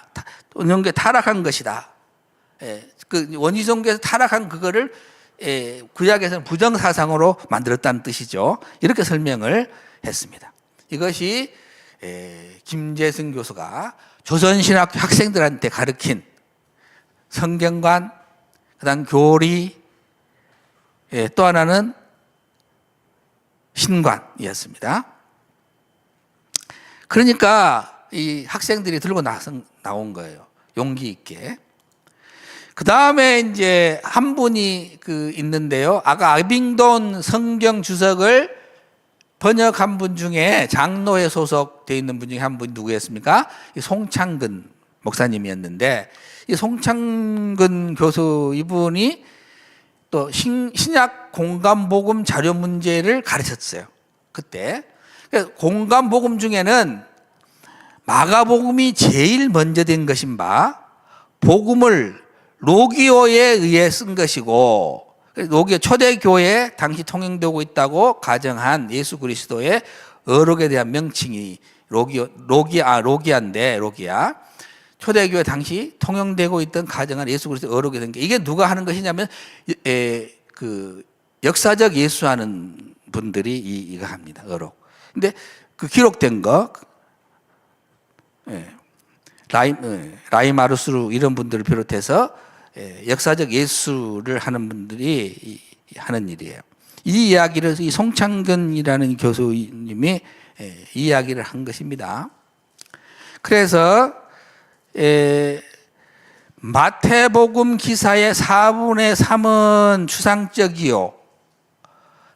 원시종교의 타락한 것이다. 그 원시종교에서 타락한 그거를 구약에서는 부정사상으로 만들었다는 뜻이죠. 이렇게 설명을 했습니다. 이것이 김재승 교수가 조선신학 학생들한테 가르친 성경관, 그 다음 교리, 또 하나는 신관이었습니다. 그러니까 이 학생들이 들고 나온 거예요. 용기 있게. 그 다음에 이제 한 분이 있는데요. 아까 아빙돈 성경 주석을 번역한 분 중에 장로에 소속되어 있는 분 중에 한 분이 누구였습니까? 송창근 목사님이었는데, 이 송창근 교수 이분이 또 신약 공간복음 자료 문제를 가르쳤어요. 그때. 공간복음 중에는 마가복음이 제일 먼저 된 것인 바, 복음을 로기오에 의해 쓴 것이고, 로기오 초대교회에 당시 통용되고 있다고 가정한 예수 그리스도의 어록에 대한 명칭이 로기아인데, 로기아. 초대교회 당시 통용되고 있던 가정한 예수 그리스도의 어록이 된 게, 이게 누가 하는 것이냐면, 역사적 예수하는 분들이 이거 합니다. 어록. 근데 그 기록된 거, 라이마루스루 이런 분들을 비롯해서 역사적 예수를 하는 분들이 하는 일이에요. 이 이야기를 이 송창근이라는 교수님이 이 이야기를 한 것입니다. 그래서 마태복음 기사의 4분의 3은 추상적이요,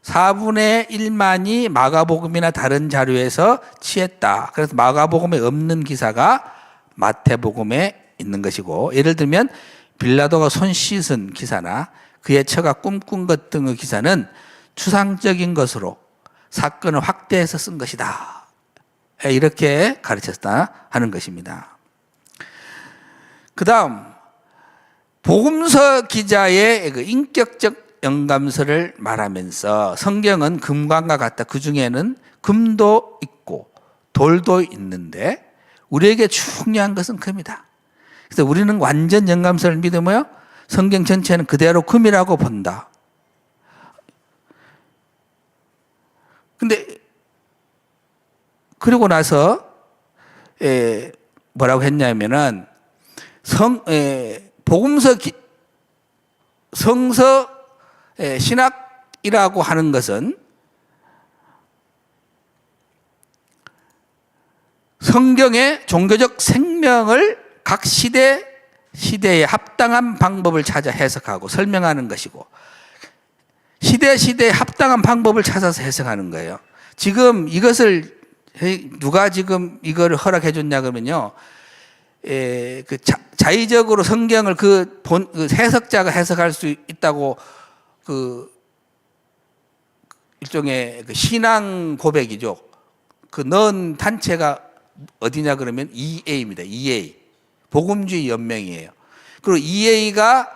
4분의 1만이 마가복음이나 다른 자료에서 취했다. 그래서 마가복음에 없는 기사가 마태복음에 있는 것이고, 예를 들면 빌라도가 손 씻은 기사나 그의 처가 꿈꾼 것 등의 기사는 추상적인 것으로 사건을 확대해서 쓴 것이다. 이렇게 가르쳤다 하는 것입니다. 그 다음, 복음서 기자의 그 인격적 영감서를 말하면서 성경은 금관과 같다. 그 중에는 금도 있고 돌도 있는데 우리에게 중요한 것은 금이다. 그래서 우리는 완전 영감서를 믿으며 성경 전체는 그대로 금이라고 본다. 근데 그리고 나서 뭐라고 했냐면은 복음서 성서 신학이라고 하는 것은 성경의 종교적 생명을 각 시대에 합당한 방법을 찾아 해석하고 설명하는 것이고, 시대에 합당한 방법을 찾아서 해석하는 거예요. 지금 이것을 누가 지금 이걸 허락해 줬냐 그러면요, 자의적으로 성경을 그 해석자가 해석할 수 있다고 일종의 신앙 고백이죠. 넣은 단체가 어디냐 그러면 EA입니다. EA. 복음주의 연맹이에요. 그리고 EA가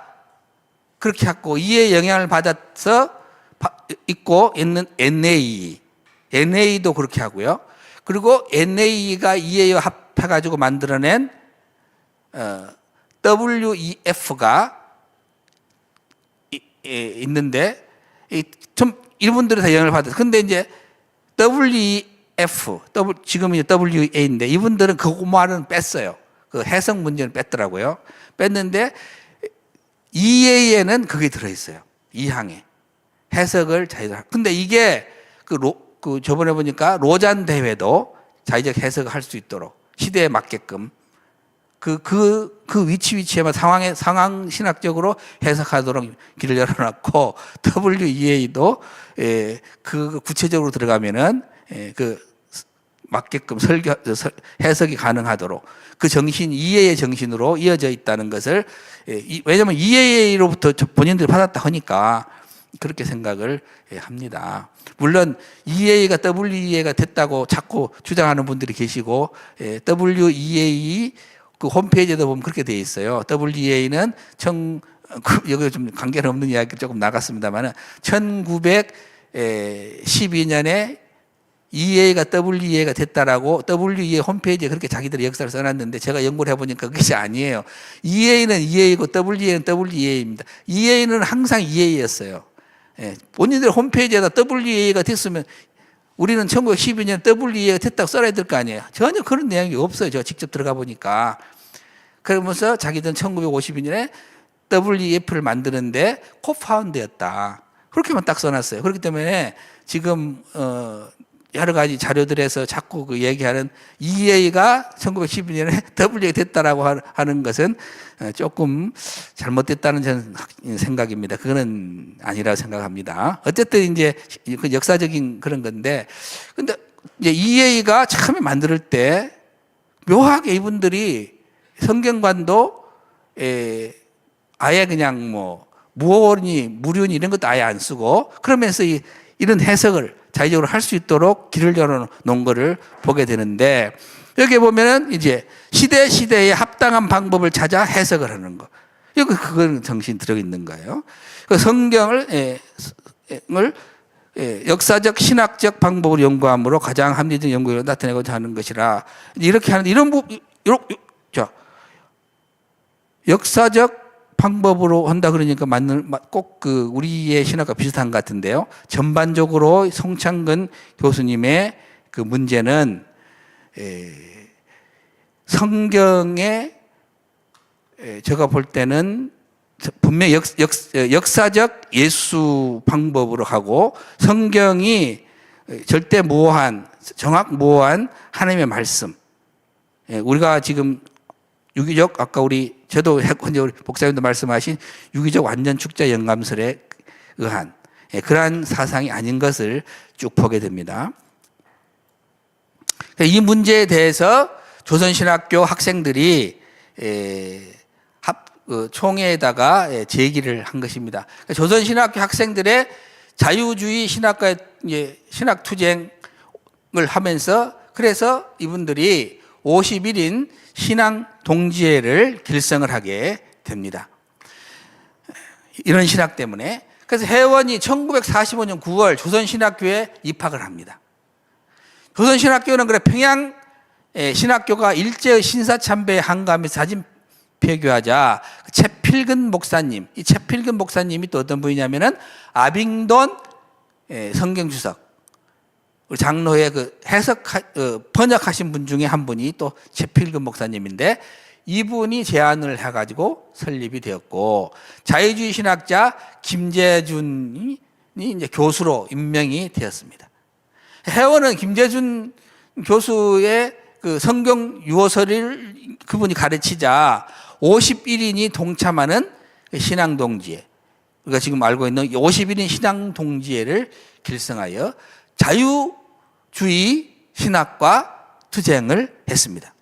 그렇게 하고 EA 영향을 받아서 있고 있는 NA도 그렇게 하고요. 그리고 NA가 EA와 합해가지고 만들어낸 WEF가 있는데, 좀 이분들이 다 영향을 받았어요. 근데 이제 WEF, 지금 이제 WA인데 이분들은 그 말은 뺐어요. 그 해석 문제는 뺐더라고요. 뺐는데 2A에는 그게 들어있어요. 2항에. 해석을 자유적. 근데 이게 그 저번에 보니까 로잔 대회도 자유적 해석을 할 수 있도록 시대에 맞게끔 그 위치에만 상황 신학적으로 해석하도록 길을 열어놨고 WEA도 그 구체적으로 들어가면은 그 맞게끔 해석이 가능하도록 그 정신 EA의 정신으로 이어져 있다는 것을 왜냐하면 EA로부터 본인들이 받았다 하니까 그렇게 생각을 합니다. 물론 EA가 WEA가 됐다고 자꾸 주장하는 분들이 계시고 WEA 그 홈페이지에도 보면 그렇게 되어 있어요. WEA는 여기 좀 관계는 없는 이야기 조금 나갔습니다만은 1912년에 EA가 WEA가 됐다라고 WEA 홈페이지에 그렇게 자기들의 역사를 써놨는데 제가 연구를 해보니까 그것이 아니에요. EA는 EA고 WEA는 WEA입니다. EA는 항상 EA였어요. 본인들 홈페이지에다 WEA가 됐으면 우리는 1912년 WEA가 됐다고 써야 될 거 아니에요. 전혀 그런 내용이 없어요. 제가 직접 들어가 보니까. 그러면서 자기들은 1952년에 WEF를 만드는데 코파운드였다. 그렇게만 딱 써놨어요. 그렇기 때문에 지금 여러 가지 자료들에서 자꾸 그 얘기하는 EA가 1912년에 WEA가 됐다라고 하는 것은 조금 잘못됐다는 저는 생각입니다. 그거는 아니라고 생각합니다. 어쨌든 이제 그 역사적인 그런 건데, 근데 이제 EA가 처음에 만들 때 묘하게 이분들이 성경관도 아예 그냥 뭐 무언이 무륜이 이런 것도 아예 안 쓰고 그러면서 이런 해석을 자유적으로 할 수 있도록 길을 열어놓은 것을 보게 되는데 여기 보면은 이제 시대에 합당한 방법을 찾아 해석을 하는 거. 이거 그건 정신 들어있는 거예요. 그 성경을 역사적 신학적 방법으로 연구함으로 가장 합리적 연구를 나타내고자 하는 것이라 이렇게 하는 이런 부분 역사적 방법으로 한다 그러니까 꼭 그 우리의 신학과 비슷한 것 같은데요. 전반적으로 송창근 교수님의 그 문제는 성경에 제가 볼 때는 분명히 역사적 예수 방법으로 하고 성경이 절대 모호한 정확 모호한 하나님의 말씀. 우리가 지금 유기적 아까 저도 우리 목사님도 말씀하신 유기적 완전 축자 영감설에 의한 그러한 사상이 아닌 것을 쭉 보게 됩니다. 이 문제에 대해서 조선신학교 학생들이 총회에다가 제기를 한 것입니다. 조선신학교 학생들의 자유주의 신학과의 신학투쟁을 하면서 그래서 이분들이 51인 신앙동지회를 결성을 하게 됩니다. 이런 신학 때문에. 그래서 회원이 1945년 9월 조선신학교에 입학을 합니다. 조선신학교는 그래 평양 신학교가 일제의 신사참배에 한가하면서 사진 폐교하자 최필근 목사님, 이 최필근 목사님이 또 어떤 분이냐면은 아빙돈 성경주석 우리 장로의 그 번역하신 분 중에 한 분이 또 최필근 목사님인데 이분이 제안을 해가지고 설립이 되었고 자유주의 신학자 김재준이 이제 교수로 임명이 되었습니다. 회원은 김재준 교수의 그 성경 유호설을 그분이 가르치자 51인이 동참하는 신앙동지회, 우리가 지금 알고 있는 51인 신앙동지회를 결성하여 자유주의 신학과 투쟁을 했습니다.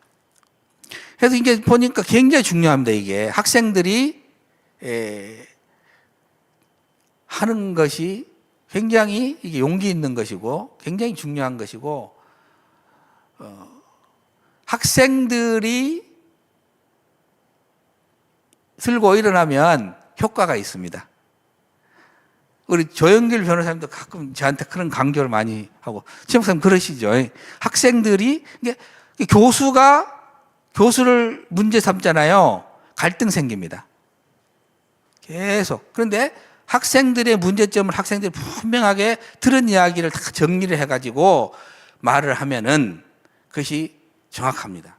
그래서 이게 보니까 굉장히 중요합니다. 이게 학생들이 하는 것이 굉장히 이게 용기 있는 것이고 굉장히 중요한 것이고 학생들이 들고 일어나면 효과가 있습니다. 우리 조영길 변호사님도 가끔 저한테 그런 강조를 많이 하고 지목사님 그러시죠. 학생들이 교수가 교수를 문제 삼잖아요. 갈등 생깁니다. 계속. 그런데 학생들의 문제점을 학생들이 분명하게 들은 이야기를 다 정리를 해가지고 말을 하면은 그것이 정확합니다.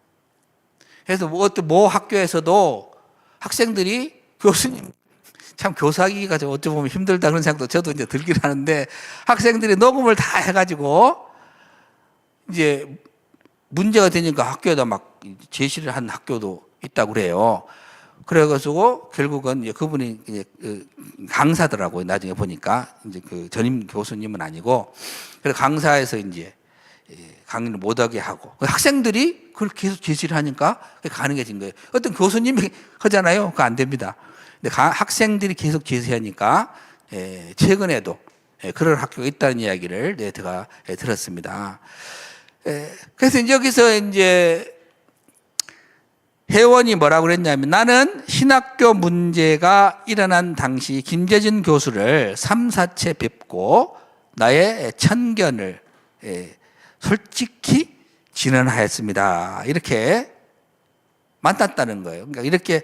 그래서 모 학교에서도 학생들이 교수님 참 교사하기가 좀 어찌 보면 힘들다 그런 생각도 저도 이제 들긴 하는데, 학생들이 녹음을 다 해가지고 이제 문제가 되니까 학교에다 막 제시를 한 학교도 있다고 그래요. 그래가지고 결국은 이제 그분이 이제 강사더라고요. 나중에 보니까 이제 그 전임 교수님은 아니고, 그래서 강사에서 이제 강의를 못하게 하고 학생들이 그걸 계속 제시를 하니까 그게 가능해진 거예요. 어떤 교수님이 하잖아요. 그거 안 됩니다. 근데 학생들이 계속 제시하니까 최근에도 그런 학교가 있다는 이야기를 제가 들었습니다. 그래서 이제 여기서 이제 회원이 뭐라고 그랬냐면, 나는 신학교 문제가 일어난 당시 김재진 교수를 3, 4채 뵙고 나의 천견을 솔직히 진언하였습니다. 이렇게 만났다는 거예요. 그러니까 이렇게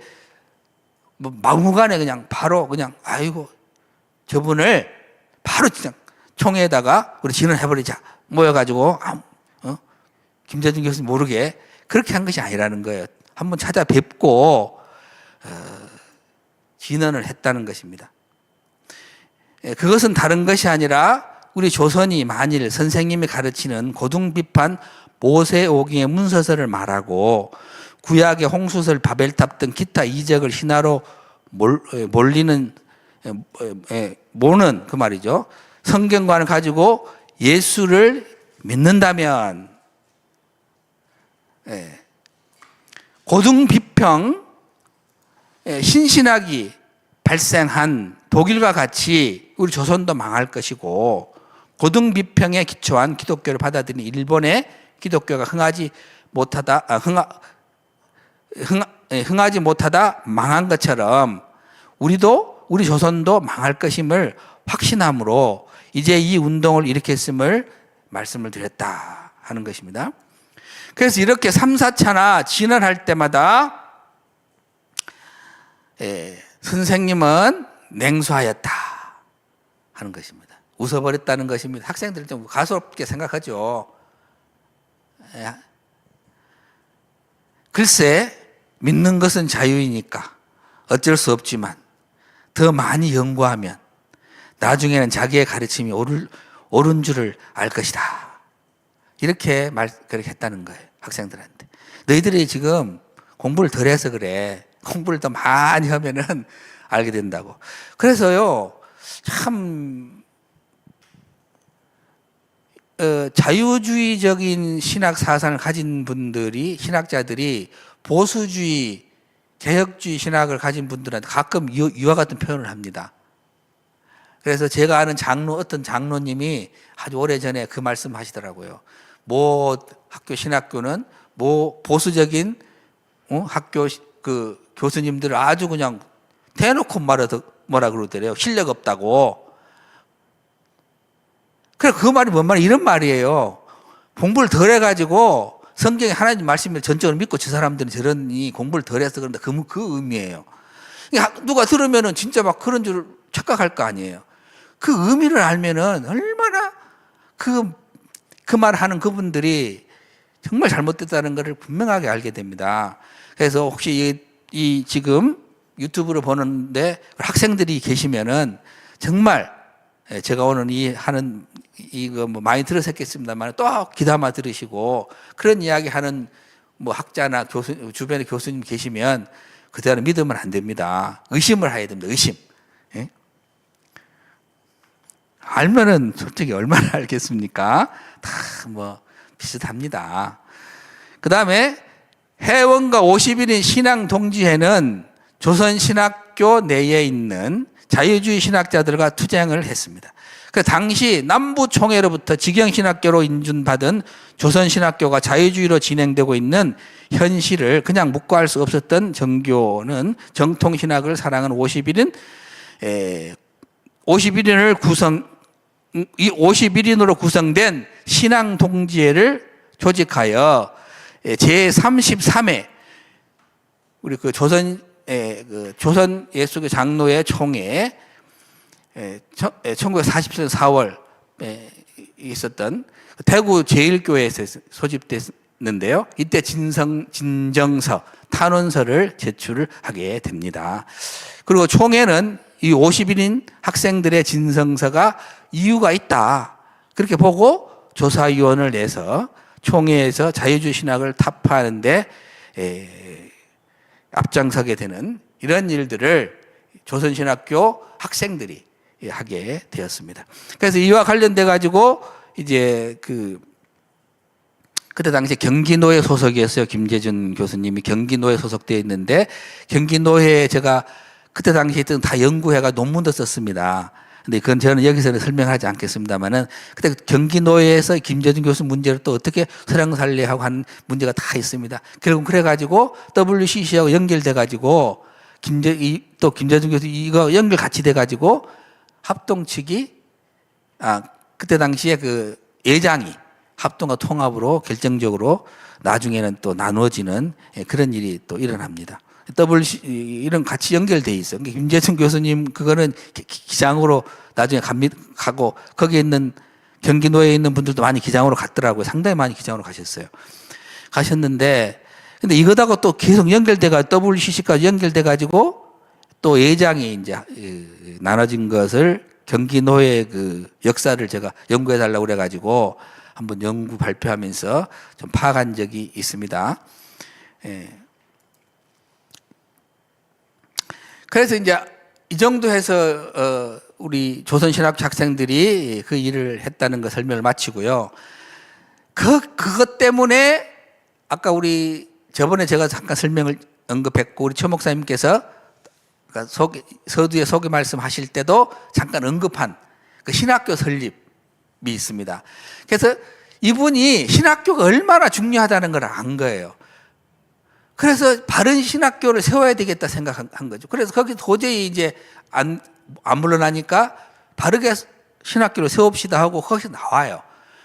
뭐 막무가내 그냥 바로 그냥 아이고 저분을 바로 그냥 총회에다가 우리 진언해버리자 모여가지고 김재진 교수님 모르게 그렇게 한 것이 아니라는 거예요. 한번 찾아뵙고 진언을 했다는 것입니다. 그것은 다른 것이 아니라 우리 조선이 만일 선생님이 가르치는 고등비판 모세오경의 문서서를 말하고 구약의 홍수설 바벨탑 등 기타 이적을 신화로 모는 그 말이죠. 성경관을 가지고 예수를 믿는다면 고등비평 신신학이 발생한 독일과 같이 우리 조선도 망할 것이고, 고등비평에 기초한 기독교를 받아들인 일본의 기독교가 흥하지 못하다 망한 것처럼 우리 조선도 망할 것임을 확신함으로 이제 이 운동을 일으켰음을 말씀을 드렸다 하는 것입니다. 그래서 이렇게 3, 4차나 진언할 때마다 선생님은 냉소하였다 하는 것입니다. 웃어버렸다는 것입니다. 학생들은 좀 가소롭게 생각하죠. 글쎄, 믿는 것은 자유이니까 어쩔 수 없지만 더 많이 연구하면 나중에는 자기의 가르침이 옳은 줄을 알 것이다. 그렇게 했다는 거예요. 학생들한테. 너희들이 지금 공부를 덜 해서 그래. 공부를 더 많이 하면은 알게 된다고. 그래서요, 참 자유주의적인 신학 사상을 가진 분들이, 신학자들이 보수주의, 개혁주의 신학을 가진 분들한테 가끔 이와 같은 표현을 합니다. 그래서 제가 아는 어떤 장로님이 아주 오래전에 그 말씀 하시더라고요. 모 학교 신학교는 모 보수적인 학교 그 교수님들을 아주 그냥 대놓고 뭐라 그러더래요. 실력 없다고. 그래, 그 말이 뭔 말이에요? 이런 말이에요. 공부를 덜 해가지고 성경에 하나님 말씀을 전적으로 믿고 저 사람들은 저러니 공부를 덜 해서 그런다. 그 의미예요. 누가 들으면은 진짜 막 그런 줄 착각할 거 아니에요. 그 의미를 알면은 얼마나 그 말 하는 그분들이 정말 잘못됐다는 것을 분명하게 알게 됩니다. 그래서 혹시 이 지금 유튜브를 보는데 학생들이 계시면은 정말 제가 오늘 이거 뭐 많이 들으셨겠습니다만 또 귀담아 들으시고, 그런 이야기 하는 뭐 학자나 주변에 교수님 계시면 그대로 믿으면 안 됩니다. 의심을 해야 됩니다. 의심. 예? 알면은 솔직히 얼마나 알겠습니까? 다 뭐 비슷합니다. 그 다음에 회원과 50일인 신앙동지회는 조선신학교 내에 있는 자유주의 신학자들과 투쟁을 했습니다. 그 당시 남부총회로부터 직영신학교로 인준받은 조선신학교가 자유주의로 진행되고 있는 현실을 그냥 묵과할 수 없었던 정교는 정통신학을 사랑하는 51인으로 구성된 신앙동지회를 조직하여 제33회 우리 그 조선 예수교 장로회 총회 1947년 4월 있었던 대구 제1교회에서 소집된 있는데요. 이때 진정서, 탄원서를 제출을 하게 됩니다. 그리고 총회는 이 50인인 학생들의 진정서가 이유가 있다, 그렇게 보고 조사위원을 내서 총회에서 자유주의 신학을 타파하는데 앞장서게 되는 이런 일들을 조선신학교 학생들이 하게 되었습니다. 그래서 이와 관련돼 가지고 이제 그때 당시 경기노회 소속이었어요. 김재준 교수님이 경기노회 소속되어 있는데, 경기노회에 제가 그때 당시에 다 연구해가 논문도 썼습니다. 근데 그건 저는 여기서는 설명하지 않겠습니다만은, 그때 경기노회에서 김재준 교수 문제를 또 어떻게 설랑살리하고 하는 문제가 다 있습니다. 결국 그래가지고 WCC하고 연결돼가지고 또 김재준 교수 이거 연결 같이 돼가지고 합동 측이 그때 당시에 그 예장이 합동과 통합으로 결정적으로 나중에는 또 나누어지는 그런 일이 또 일어납니다. 이런 같이 연결돼 있어요. 김재준 교수님 그거는 기장으로 나중에 가고, 거기에 있는 경기노회에 있는 분들도 많이 기장으로 갔더라고요. 상당히 많이 기장으로 가셨는데, 근데 이거다가 또 계속 연결돼가 WCC까지 연결돼가지고 또 예장이 이제 나눠진 것을 경기노회 그 역사를 제가 연구해달라고 그래가지고 한번 연구 발표하면서 좀 파악한 적이 있습니다. 그래서 이제 이 정도 해서 우리 조선신학 학생들이 그 일을 했다는 거 설명을 마치고요. 그것 때문에 아까 우리 저번에 제가 잠깐 설명을 언급했고, 우리 최 목사님께서 서두에 소개 말씀하실 때도 잠깐 언급한 그 신학교 설립이 있습니다. 그래서 이분이 신학교가 얼마나 중요하다는 걸 안 거예요. 그래서 바른 신학교를 세워야 되겠다 생각한 거죠. 그래서 거기 도저히 이제 안 물러나니까 바르게 신학교를 세웁시다 하고 거기서 나와요.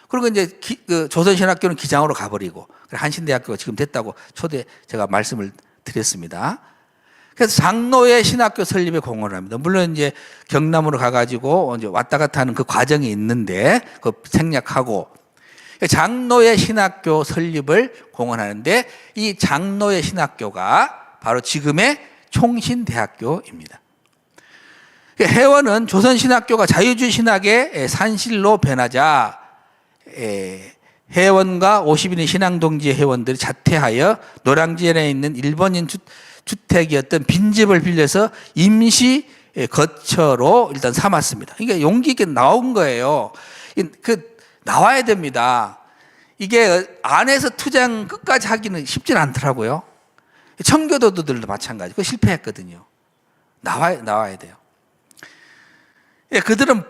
그리고 이제 그 조선신학교는 기장으로 가버리고, 한신대학교가 지금 됐다고 초대 제가 말씀을 드렸습니다. 그래서 장로의 신학교 설립에 공헌을 합니다. 물론 이제 경남으로 가가지고 이제 왔다 갔다 하는 그 과정이 있는데, 그 생략하고 장로의 신학교 설립을 공헌하는데, 이 장로의 신학교가 바로 지금의 총신대학교입니다. 해원은 조선신학교가 자유주의 신학의 산실로 변하자 해원과 50인의 신앙동지의 회원들이 자퇴하여 노량진에 있는 일본인 주택이었던 빈집을 빌려서 임시 거처로 일단 삼았습니다. 그러니까 용기 있게 나온 거예요. 나와야 됩니다. 이게 안에서 투쟁 끝까지 하기는 쉽진 않더라고요. 청교도들도 마찬가지. 그 실패했거든요. 나와야 돼요. 그들은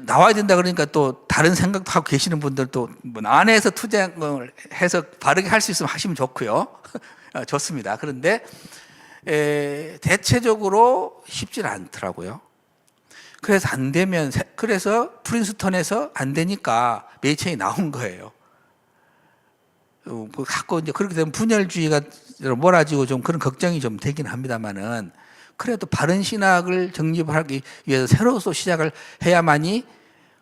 나와야 된다 그러니까 또 다른 생각도 하고 계시는 분들도 안에서 투쟁을 해서 바르게 할 수 있으면 하시면 좋고요. 좋습니다. 그런데 대체적으로 쉽지는 않더라고요. 그래서 안 되면, 그래서 프린스턴에서 안 되니까 메이천이 나온 거예요. 갖고 이제 그렇게 되면 분열주의가 몰아지고 좀 그런 걱정이 좀 되긴 합니다만은, 그래도 바른 신학을 정립하기 위해서 새로 또 시작을 해야만이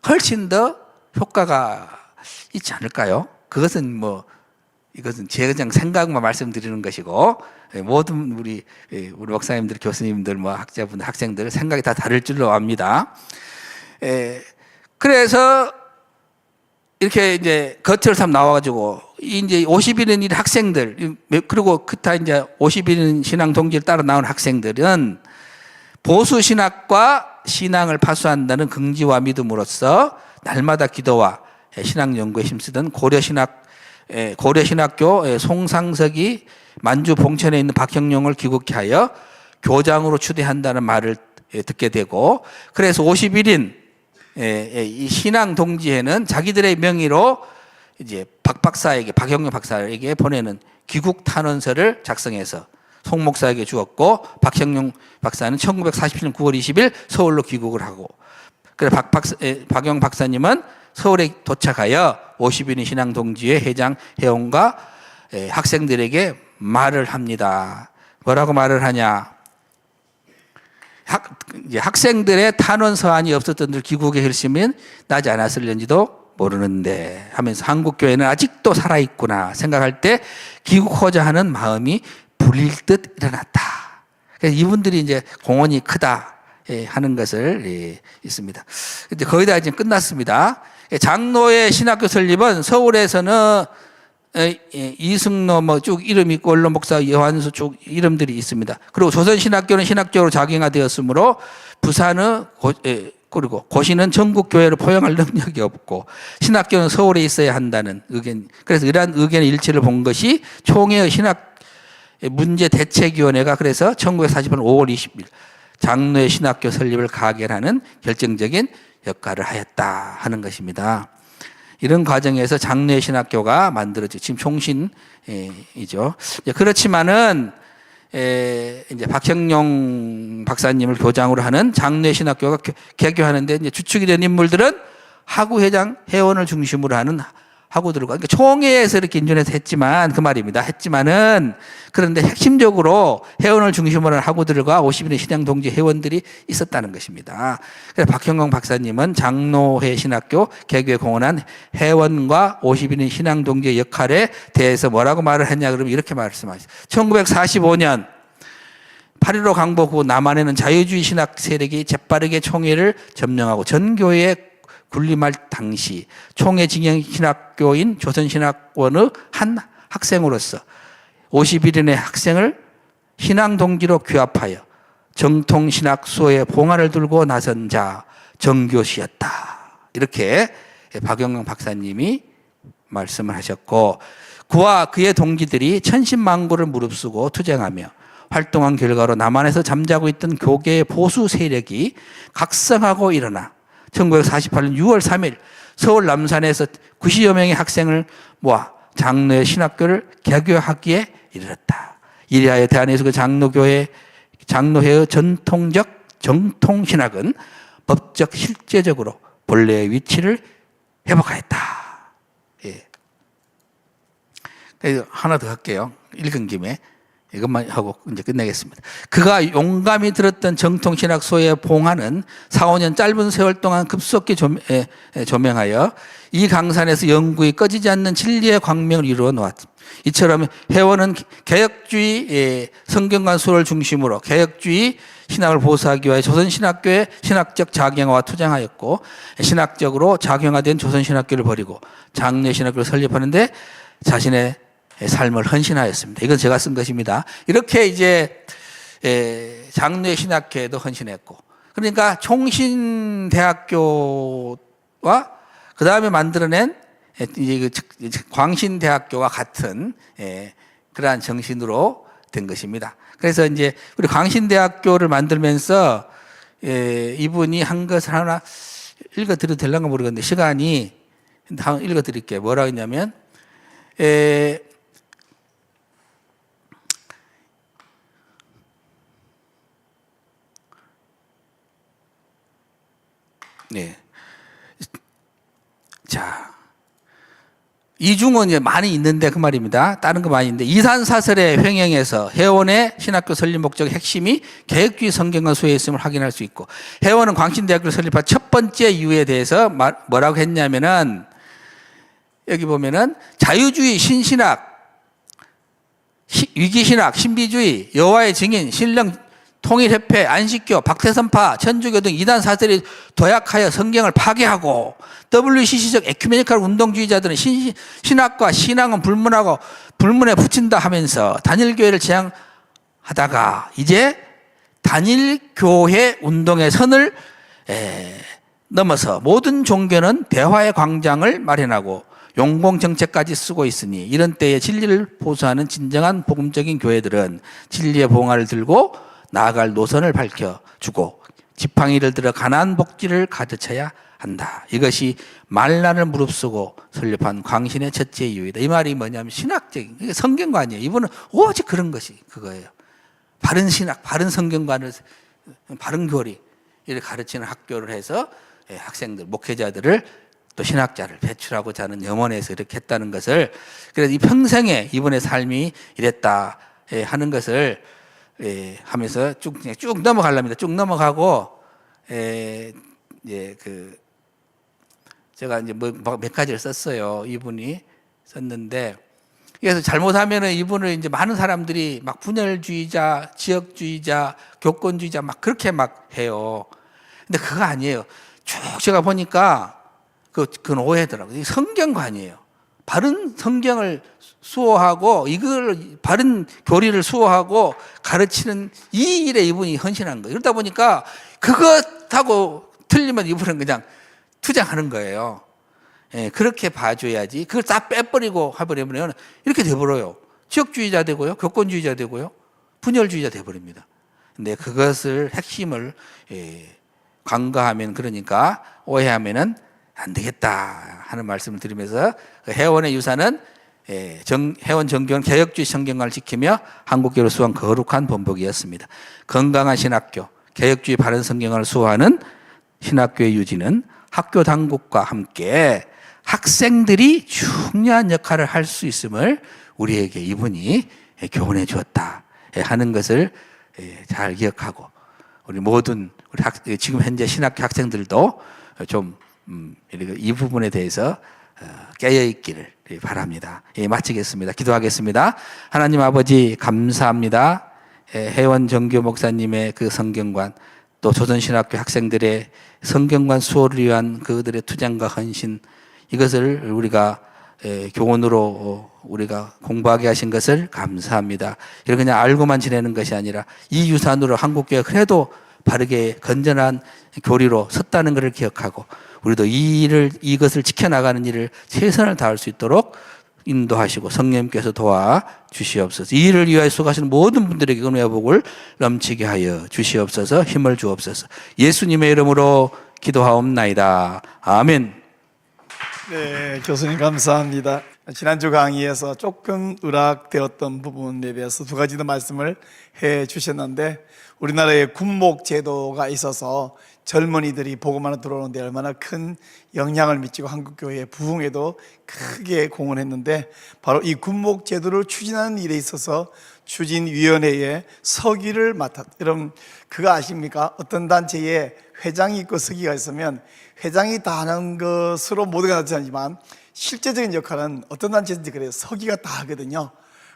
훨씬 더 효과가 있지 않을까요? 이것은 제 그냥 생각만 말씀드리는 것이고, 모든 우리 목사님들, 교수님들, 학자분들, 학생들 생각이 다 다를 줄로 압니다. 그래서 이렇게 이제 거처를 삼 나와가지고 이제 50인인 학생들, 그리고 그타 이제 50인인 신앙 동지를 따라 나온 학생들은 보수 신학과 신앙을 파수한다는 긍지와 믿음으로써 날마다 기도와 신앙 연구에 힘쓰던 고려신학교 송상석이 만주 봉천에 있는 박형룡을 귀국케 하여 교장으로 추대한다는 말을 듣게 되고, 그래서 51인 이 신앙 동지회는 자기들의 명의로 이제 박형룡 박사에게 보내는 귀국 탄원서를 작성해서 송 목사에게 주었고, 박형룡 박사는 1947년 9월 20일 서울로 귀국을 하고, 그래서 박영 박사님은 서울에 도착하여 50인의 신앙동지회 회장 회원과 학생들에게 말을 합니다. 뭐라고 말을 하냐? 학생들의 탄원 서한이 없었던 들 귀국의 결심은 나지 않았을는지도 모르는데 하면서 한국 교회는 아직도 살아있구나 생각할 때 기국하자 하는 마음이 불일 듯 일어났다. 그래서 이분들이 이제 공헌이 크다 하는 것을 있습니다. 근데 거의 다 이제 끝났습니다. 장로의 신학교 설립은 서울에서는 이승로 쭉 이름 있고 원로 목사 여한수 쭉 이름들이 있습니다. 그리고 조선신학교는 신학교로 작용화되었으므로 부산은 그리고 고시는 전국 교회를 포용할 능력이 없고 신학교는 서울에 있어야 한다는 의견. 그래서 이러한 의견의 일치를 본 것이 총회의 신학 문제 대책위원회가 그래서 1948년 5월 20일 장로의 신학교 설립을 가결하는 결정적인 역할을 하였다 하는 것입니다. 이런 과정에서 장로의 신학교가 만들어지고 지금 총신이죠. 그렇지만은 이제 박형룡 박사님을 교장으로 하는 장로의 신학교가 개교하는데 이제 주축이 된 인물들은 하구회장 회원을 중심으로 하는 하고들과 그러니까 총회에서 이렇게 인준해서 했지만 그 말입니다. 했지만은 그런데 핵심적으로 회원을 중심으로 한 하고들과 50인의 신앙 동지 회원들이 있었다는 것입니다. 그래서 박형광 박사님은 장로회 신학교 개교에 공헌한 회원과 50인의 신앙 동지의 역할에 대해서 뭐라고 말을 했냐 그러면 이렇게 말씀하셨어요. 1945년 8.15 강복 후 남한에는 자유주의 신학 세력이 재빠르게 총회를 점령하고 전 교회에 군림할 당시 총회 진영 신학교인 조선신학원의 한 학생으로서 51인의 학생을 신앙 동기로 규합하여 정통신학 수호의 봉화를 들고 나선 자 정교시였다. 이렇게 박영광 박사님이 말씀을 하셨고 그와 그의 동기들이 천신만고를 무릅쓰고 투쟁하며 활동한 결과로 남한에서 잠자고 있던 교계의 보수 세력이 각성하고 일어나 1948년 6월 3일 서울 남산에서 90여 명의 학생을 모아 장로의 신학교를 개교하기에 이르렀다. 이리하여 대한민국 장로회의 전통적 정통신학은 법적 실제적으로 본래의 위치를 회복하였다. 예. 하나 더 할게요. 읽은 김에. 이것만 하고 이제 끝내겠습니다. 그가 용감히 들었던 정통신학 소의 봉화는 4, 5년 짧은 세월 동안 급속히 조명하여 이 강산에서 영구히 꺼지지 않는 진리의 광명을 이루어 놓았습니다. 이처럼 회원은 개혁주의 성경관 수를 중심으로 개혁주의 신학을 보수하기 위해 조선신학교의 신학적 작용화와 투쟁하였고 신학적으로 작용화된 조선신학교를 버리고 장로신학교를 설립하는데 자신의 삶을 헌신하였습니다. 이건 제가 쓴 것입니다. 이렇게 이제 장로의 신학회에도 헌신했고, 그러니까 총신대학교와 그 다음에 만들어낸 이제 광신대학교와 같은 그러한 정신으로 된 것입니다. 그래서 이제 우리 광신대학교를 만들면서 이분이 한 것을 하나 읽어드려도 되려나 모르겠는데 시간이 다음 읽어드릴게요. 뭐라고 했냐면 네. 자, 이중은 이제 많이 있는데 그 말입니다. 다른 거 많이 있는데 이산사설의 횡행에서 회원의 신학교 설립 목적의 핵심이 개혁주의 성경관 수에 있음을 확인할 수 있고 회원은 광신대학교를 설립한 첫 번째 이유에 대해서 뭐라고 했냐면은 여기 보면은 자유주의 신신학, 위기신학, 신비주의, 여호와의 증인, 신령 통일협회, 안식교, 박태선파, 천주교 등 이단 사설이 도약하여 성경을 파괴하고 WCC적 에큐메니컬 운동주의자들은 신학과 신앙은 불문에 붙인다 하면서 단일교회를 지향하다가 이제 단일교회 운동의 선을 넘어서 모든 종교는 대화의 광장을 마련하고 용공정책까지 쓰고 있으니 이런 때에 진리를 보수하는 진정한 복음적인 교회들은 진리의 봉화를 들고 나아갈 노선을 밝혀주고 지팡이를 들어 가나안 복지를 가르쳐야 한다. 이것이 만란을 무릅쓰고 설립한 광신의 첫째 이유이다. 이 말이 뭐냐면 신학적인 성경관이에요. 이분은 오직 그런 것이 그거예요. 바른 신학, 바른 성경관을 바른 교리 이를 가르치는 학교를 해서 학생들, 목회자들을 또 신학자를 배출하고자 하는 염원에서 이렇게 했다는 것을 그래서 이 평생에 이분의 삶이 이랬다 하는 것을 하면서 쭉 넘어가랍니다. 쭉 넘어가고 제가 이제 뭐 몇 가지를 썼어요. 이분이 썼는데, 그래서 잘못하면은 이분을 이제 많은 사람들이 막 분열주의자, 지역주의자, 교권주의자 막 그렇게 막 해요. 근데 그거 아니에요. 쭉 제가 보니까 그건 오해더라고요. 성경관이에요. 바른 성경을 수호하고 이걸 바른 교리를 수호하고 가르치는 이 일에 이분이 헌신한 거예요. 그러다 보니까 그것하고 틀리면 이분은 그냥 투쟁하는 거예요. 예, 그렇게 봐줘야지. 그걸 다 빼버리고 해버리면 이렇게 돼버려요. 지역주의자 되고요, 교권주의자 되고요, 분열주의자 돼버립니다. 근데 그것을 핵심을 간과하면, 그러니까 오해하면은 안 되겠다 하는 말씀을 드리면서, 회원의 유산은 회원 정교는 개혁주의 성경관을 지키며 한국교회를 수호한 거룩한 본보기였습니다. 건강한 신학교, 개혁주의 바른 성경관을 수호하는 신학교의 유지는 학교 당국과 함께 학생들이 중요한 역할을 할 수 있음을 우리에게 이분이 교훈해 주었다 하는 것을 잘 기억하고, 우리 모든 지금 현재 신학교 학생들도 좀 이 부분에 대해서 깨어 있기를 바랍니다. 마치겠습니다. 기도하겠습니다. 하나님 아버지, 감사합니다. 회원 정교 목사님의 그 성경관, 또 조선신학교 학생들의 성경관 수호를 위한 그들의 투쟁과 헌신, 이것을 우리가 교훈으로 우리가 공부하게 하신 것을 감사합니다. 이걸 그냥 알고만 지내는 것이 아니라 이 유산으로 한국교회가 그래도 바르게 건전한 교리로 섰다는 것을 기억하고, 우리도 이것을 지켜나가는 일을 최선을 다할 수 있도록 인도하시고 성령님께서 도와주시옵소서. 이 일을 위하여 수고하시는 모든 분들에게 은혜와 복을 넘치게 하여 주시옵소서. 힘을 주옵소서. 예수님의 이름으로 기도하옵나이다. 아멘. 네, 교수님 감사합니다. 지난주 강의에서 조금 의락되었던 부분에 대해서 두 가지 더 말씀을 해 주셨는데, 우리나라에 군목 제도가 있어서 젊은이들이 복음만으로 들어오는데 얼마나 큰 영향을 미치고 한국교회의 부흥에도 크게 공헌했는데, 바로 이 군목 제도를 추진하는 일에 있어서 추진위원회의 서기를 맡았다. 여러분 그거 아십니까? 어떤 단체에 회장이 있고 서기가 있으면 회장이 다 하는 것으로 모두가 나타나지만 실제적인 역할은 어떤 단체든지 그래요. 서기가 다 하거든요.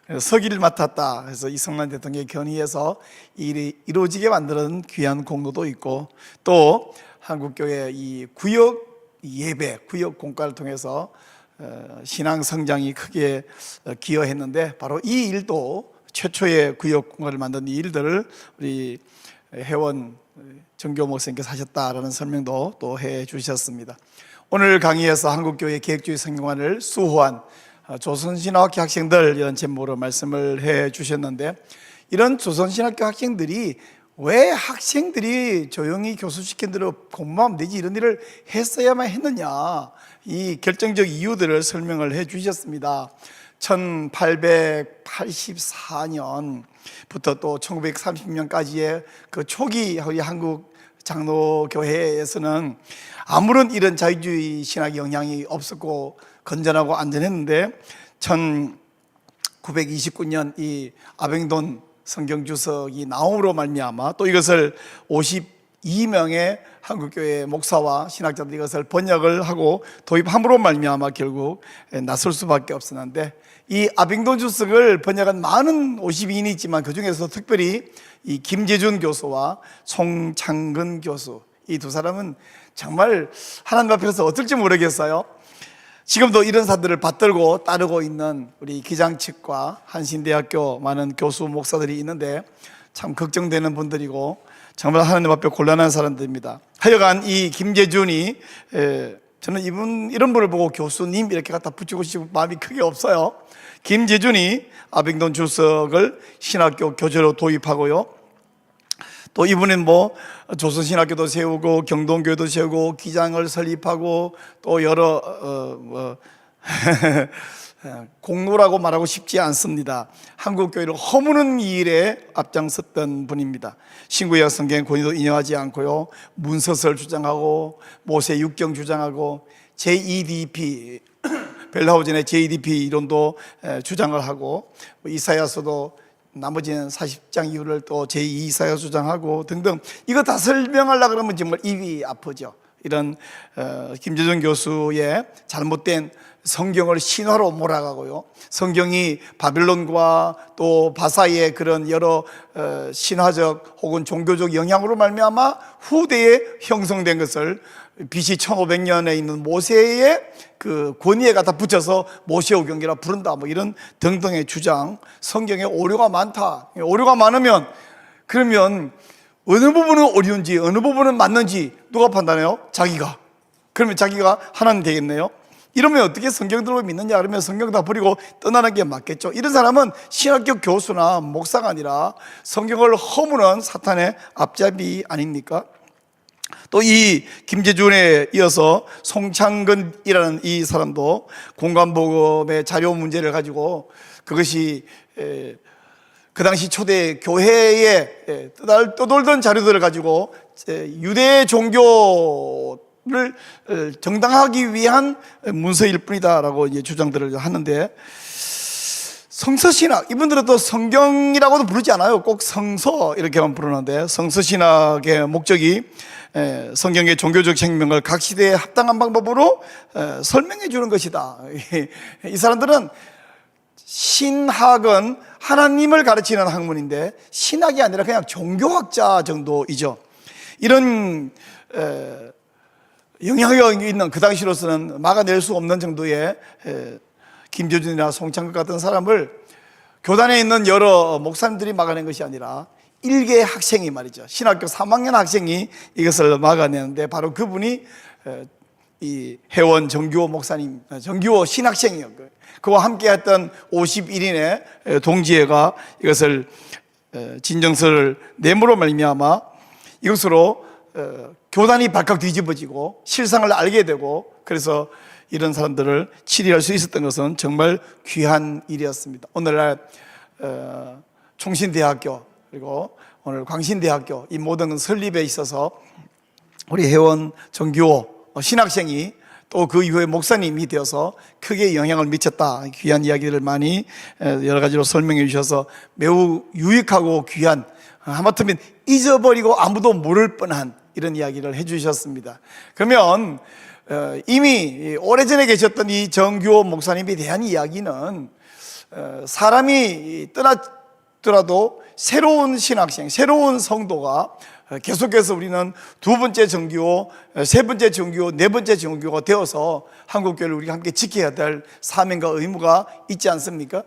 그래서 서기를 맡았다. 그래서 이승만 대통령의 견의해서 일이 이루어지게 만드는 귀한 공로도 있고, 또 한국교회 이 구역 예배, 구역 공과를 통해서 신앙 성장이 크게 기여했는데, 바로 이 일도 최초의 구역 공과를 만든 이 일들을 우리 회원 정교 목사님께서 하셨다라는 설명도 또 해 주셨습니다. 오늘 강의에서 한국교회 개혁주의 성경관을 수호한 조선신학교 학생들, 이런 제목으로 말씀을 해 주셨는데, 이런 조선신학교 학생들이 왜 학생들이 조용히 교수시킨 대로 공부하면 되지 이런 일을 했어야만 했느냐, 이 결정적 이유들을 설명을 해 주셨습니다. 1884년부터 또 1930년까지의 그 초기 우리 한국 장로교회에서는 아무런 이런 자유주의 신학 영향이 없었고 건전하고 안전했는데, 1929년 이 아뱅돈 성경주석이 나옴으로 말미암아, 또 이것을 52명의 한국교회 목사와 신학자들이 이것을 번역을 하고 도입함으로 말미암아 결국 나설 수밖에 없었는데, 이 아뱅돈 주석을 번역한 많은 52인이 있지만 그 중에서 특별히 이 김재준 교수와 송창근 교수, 이 두 사람은 정말 하나님 앞에서 어떨지 모르겠어요. 지금도 이런 사들을 받들고 따르고 있는 우리 기장 측과 한신대학교 많은 교수 목사들이 있는데 참 걱정되는 분들이고 정말 하나님 앞에 곤란한 사람들입니다. 하여간 이 김재준이 저는 이런 분을 보고 교수님 이렇게 갖다 붙이고 싶은 마음이 크게 없어요. 김재준이 아뱅돈 주석을 신학교 교재로 도입하고요, 또 이분은 조선신학교도 세우고 경동교회도 세우고 기장을 설립하고 또 여러 공로라고 말하고 싶지 않습니다. 한국교회를 허무는 이 일에 앞장섰던 분입니다. 신구약 성경 권위도 인용하지 않고요, 문서설 주장하고 모세 육경 주장하고 JEDP 벨하우젠의 JEDP 이론도 주장을 하고, 이사야서도 나머지는 40장 이후를 또 제2 이사야 주장하고 등등, 이거 다 설명하려고 그러면 정말 입이 아프죠. 이런 김재준 교수의 잘못된 성경을 신화로 몰아가고요, 성경이 바빌론과 또 바사의 그런 여러 신화적 혹은 종교적 영향으로 말미암아 후대에 형성된 것을 BC 1500년에 있는 모세의 그 권위에 갖다 붙여서 모세오경이라 부른다, 뭐 이런 등등의 주장. 성경에 오류가 많다. 오류가 많으면 그러면 어느 부분은 오류인지 어느 부분은 맞는지 누가 판단해요? 자기가. 그러면 자기가 하나님 되겠네요. 이러면 어떻게 성경대로 믿느냐? 그러면 성경 다 버리고 떠나는 게 맞겠죠. 이런 사람은 신학교 교수나 목사가 아니라 성경을 허무는 사탄의 앞잡이 아닙니까? 또 이 김재준에 이어서 송창근이라는 이 사람도 공간복음의 자료 문제를 가지고 그것이 그 당시 초대 교회에 떠돌던 자료들을 가지고 유대 종교를 정당화하기 위한 문서일 뿐이다라고 이제 주장들을 하는데, 성서신학, 이분들은 또 성경이라고도 부르지 않아요. 꼭 성서 이렇게만 부르는데, 성서신학의 목적이 성경의 종교적 생명을 각 시대에 합당한 방법으로 설명해 주는 것이다. 이 사람들은 신학은 하나님을 가르치는 학문인데 신학이 아니라 그냥 종교학자 정도이죠. 이런 영향력 있는, 그 당시로서는 막아낼 수 없는 정도의 김재준이나 송창근 같은 사람을 교단에 있는 여러 목사님들이 막아낸 것이 아니라 일개 학생이 말이죠, 신학교 3학년 학생이 이것을 막아내는데, 바로 그분이 이 해원 정규호 목사님, 정규호 신학생이요. 그와 함께 했던 51인의 동지애가 이것을 진정서를 내므로 말미암아 이것으로 교단이 발칵 뒤집어지고 실상을 알게 되고, 그래서 이런 사람들을 치리할 수 있었던 것은 정말 귀한 일이었습니다. 오늘날 총신대학교 그리고 오늘 광신대학교 이 모든 설립에 있어서 우리 해원 정규호 신학생이 또 그 이후에 목사님이 되어서 크게 영향을 미쳤다. 귀한 이야기를 많이 여러 가지로 설명해 주셔서 매우 유익하고 귀한, 하마터면 잊어버리고 아무도 모를 뻔한 이런 이야기를 해 주셨습니다. 그러면 이미 오래전에 계셨던 이 정규호 목사님에 대한 이야기는 사람이 떠났더라도 새로운 신학생, 새로운 성도가 계속해서 우리는 두 번째 정규호, 세 번째 정규호, 네 번째 정규호가 되어서 한국교회를 우리가 함께 지켜야 될 사명과 의무가 있지 않습니까?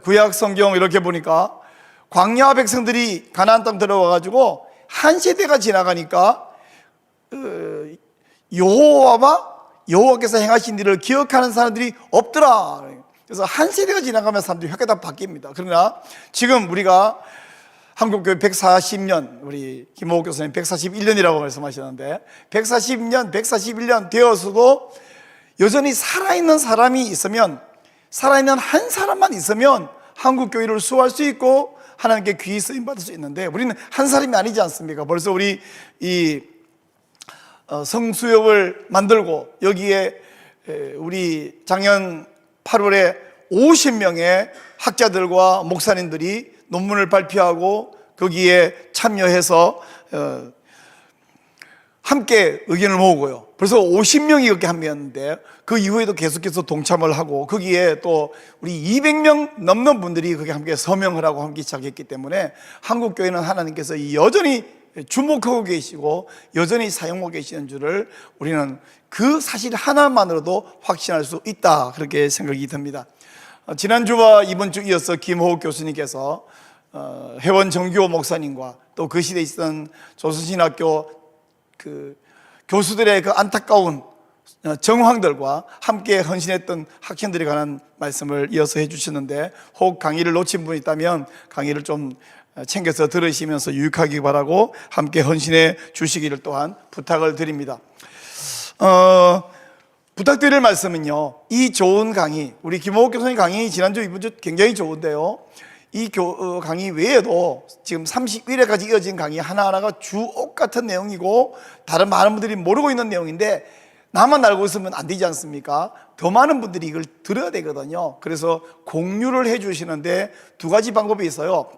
구약 성경 이렇게 보니까 광야 백성들이 가나안 땅 들어와가지고 한 세대가 지나가니까 여호와께서 행하신 일을 기억하는 사람들이 없더라. 그래서 한 세대가 지나가면 사람들이 혀가 다 바뀝니다. 그러나 지금 우리가 한국교회 140년, 우리 김호옥 교수님 141년이라고 말씀하셨는데 141년 되어서도 여전히 살아있는 사람이 있으면, 살아있는 한 사람만 있으면 한국교회를 수호할 수 있고 하나님께 귀히 쓰임받을 수 있는데, 우리는 한 사람이 아니지 않습니까? 벌써 우리 이 성수역을 만들고 여기에 우리 작년 8월에 50명의 학자들과 목사님들이 논문을 발표하고 거기에 참여해서 함께 의견을 모으고요. 벌써 50명이 그렇게 함께했는데 그 이후에도 계속해서 동참을 하고 거기에 또 우리 200명 넘는 분들이 거기에 함께 서명을 하고 함께 시작했기 때문에 한국교회는 하나님께서 여전히 주목하고 계시고 여전히 사용하고 계시는 줄을 우리는 그 사실 하나만으로도 확신할 수 있다, 그렇게 생각이 듭니다. 지난주와 이번 주 이어서 김호욱 교수님께서 해원 정규호 목사님과 또 그 시대에 있었던 조선신학교 그 교수들의 그 안타까운 정황들과 함께 헌신했던 학생들에 관한 말씀을 이어서 해주셨는데, 혹 강의를 놓친 분이 있다면 강의를 좀 챙겨서 들으시면서 유익하기 바라고 함께 헌신해 주시기를 또한 부탁을 드립니다. 부탁드릴 말씀은요, 이 좋은 강의, 우리 김호욱 교수님 강의 지난주 이번주 굉장히 좋은데요, 이 강의 외에도 지금 31회까지 이어진 강의 하나하나가 주옥 같은 내용이고 다른 많은 분들이 모르고 있는 내용인데 나만 알고 있으면 안 되지 않습니까? 더 많은 분들이 이걸 들어야 되거든요. 그래서 공유를 해 주시는데 두 가지 방법이 있어요.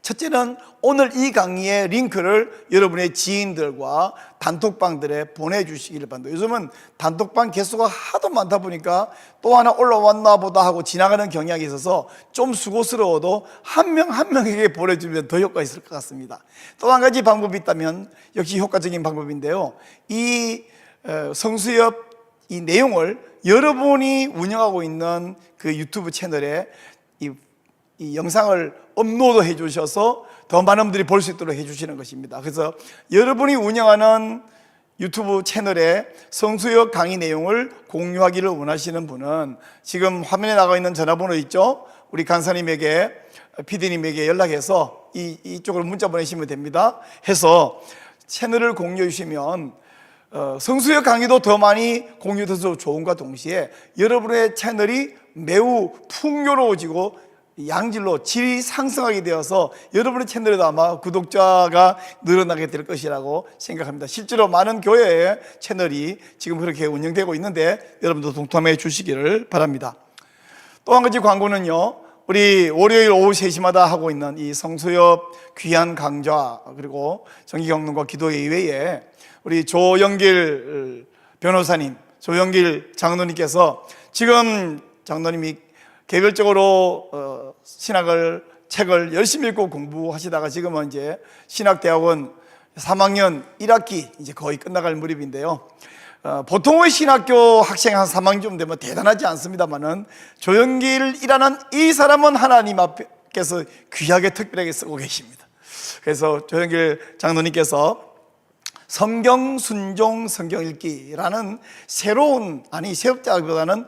첫째는 오늘 이 강의의 링크를 여러분의 지인들과 단톡방들에 보내주시길 바랍니다. 요즘은 단톡방 개수가 하도 많다 보니까 또 하나 올라왔나 보다 하고 지나가는 경향이 있어서 좀 수고스러워도 한 명 한 명에게 보내주면 더 효과가 있을 것 같습니다. 또 한 가지 방법이 있다면 역시 효과적인 방법인데요, 이 성수협 이 내용을 여러분이 운영하고 있는 그 유튜브 채널에 이 영상을 업로드 해 주셔서 더 많은 분들이 볼 수 있도록 해 주시는 것입니다. 그래서 여러분이 운영하는 유튜브 채널에 성수역 강의 내용을 공유하기를 원하시는 분은 지금 화면에 나가 있는 전화번호 있죠? 우리 간사님에게, PD님에게 연락해서 이쪽으로 문자 보내시면 됩니다. 해서 채널을 공유해 주시면 성수역 강의도 더 많이 공유돼서 좋은과 동시에 여러분의 채널이 매우 풍요로워지고 양질로 질이 상승하게 되어서 여러분의 채널에도 아마 구독자가 늘어나게 될 것이라고 생각합니다. 실제로 많은 교회의 채널이 지금 그렇게 운영되고 있는데 여러분도 동참해 주시기를 바랍니다. 또 한 가지 광고는요, 우리 월요일 오후 3시마다 하고 있는 이 성수협 귀한 강좌, 그리고 정기경론과 기도회 외에 우리 조영길 변호사님, 조영길 장로님께서 지금 장로님이 개별적으로 책을 열심히 읽고 공부하시다가 지금은 이제 신학대학원 3학년 1학기 이제 거의 끝나갈 무렵인데요. 보통의 신학교 학생 한 3학년 되면 대단하지 않습니다만은 조영길이라는 이 사람은 하나님 앞에서 귀하게 특별하게 쓰고 계십니다. 그래서 조영길 장로님께서 성경 순종 성경 읽기라는 새로운, 새롭다기보다는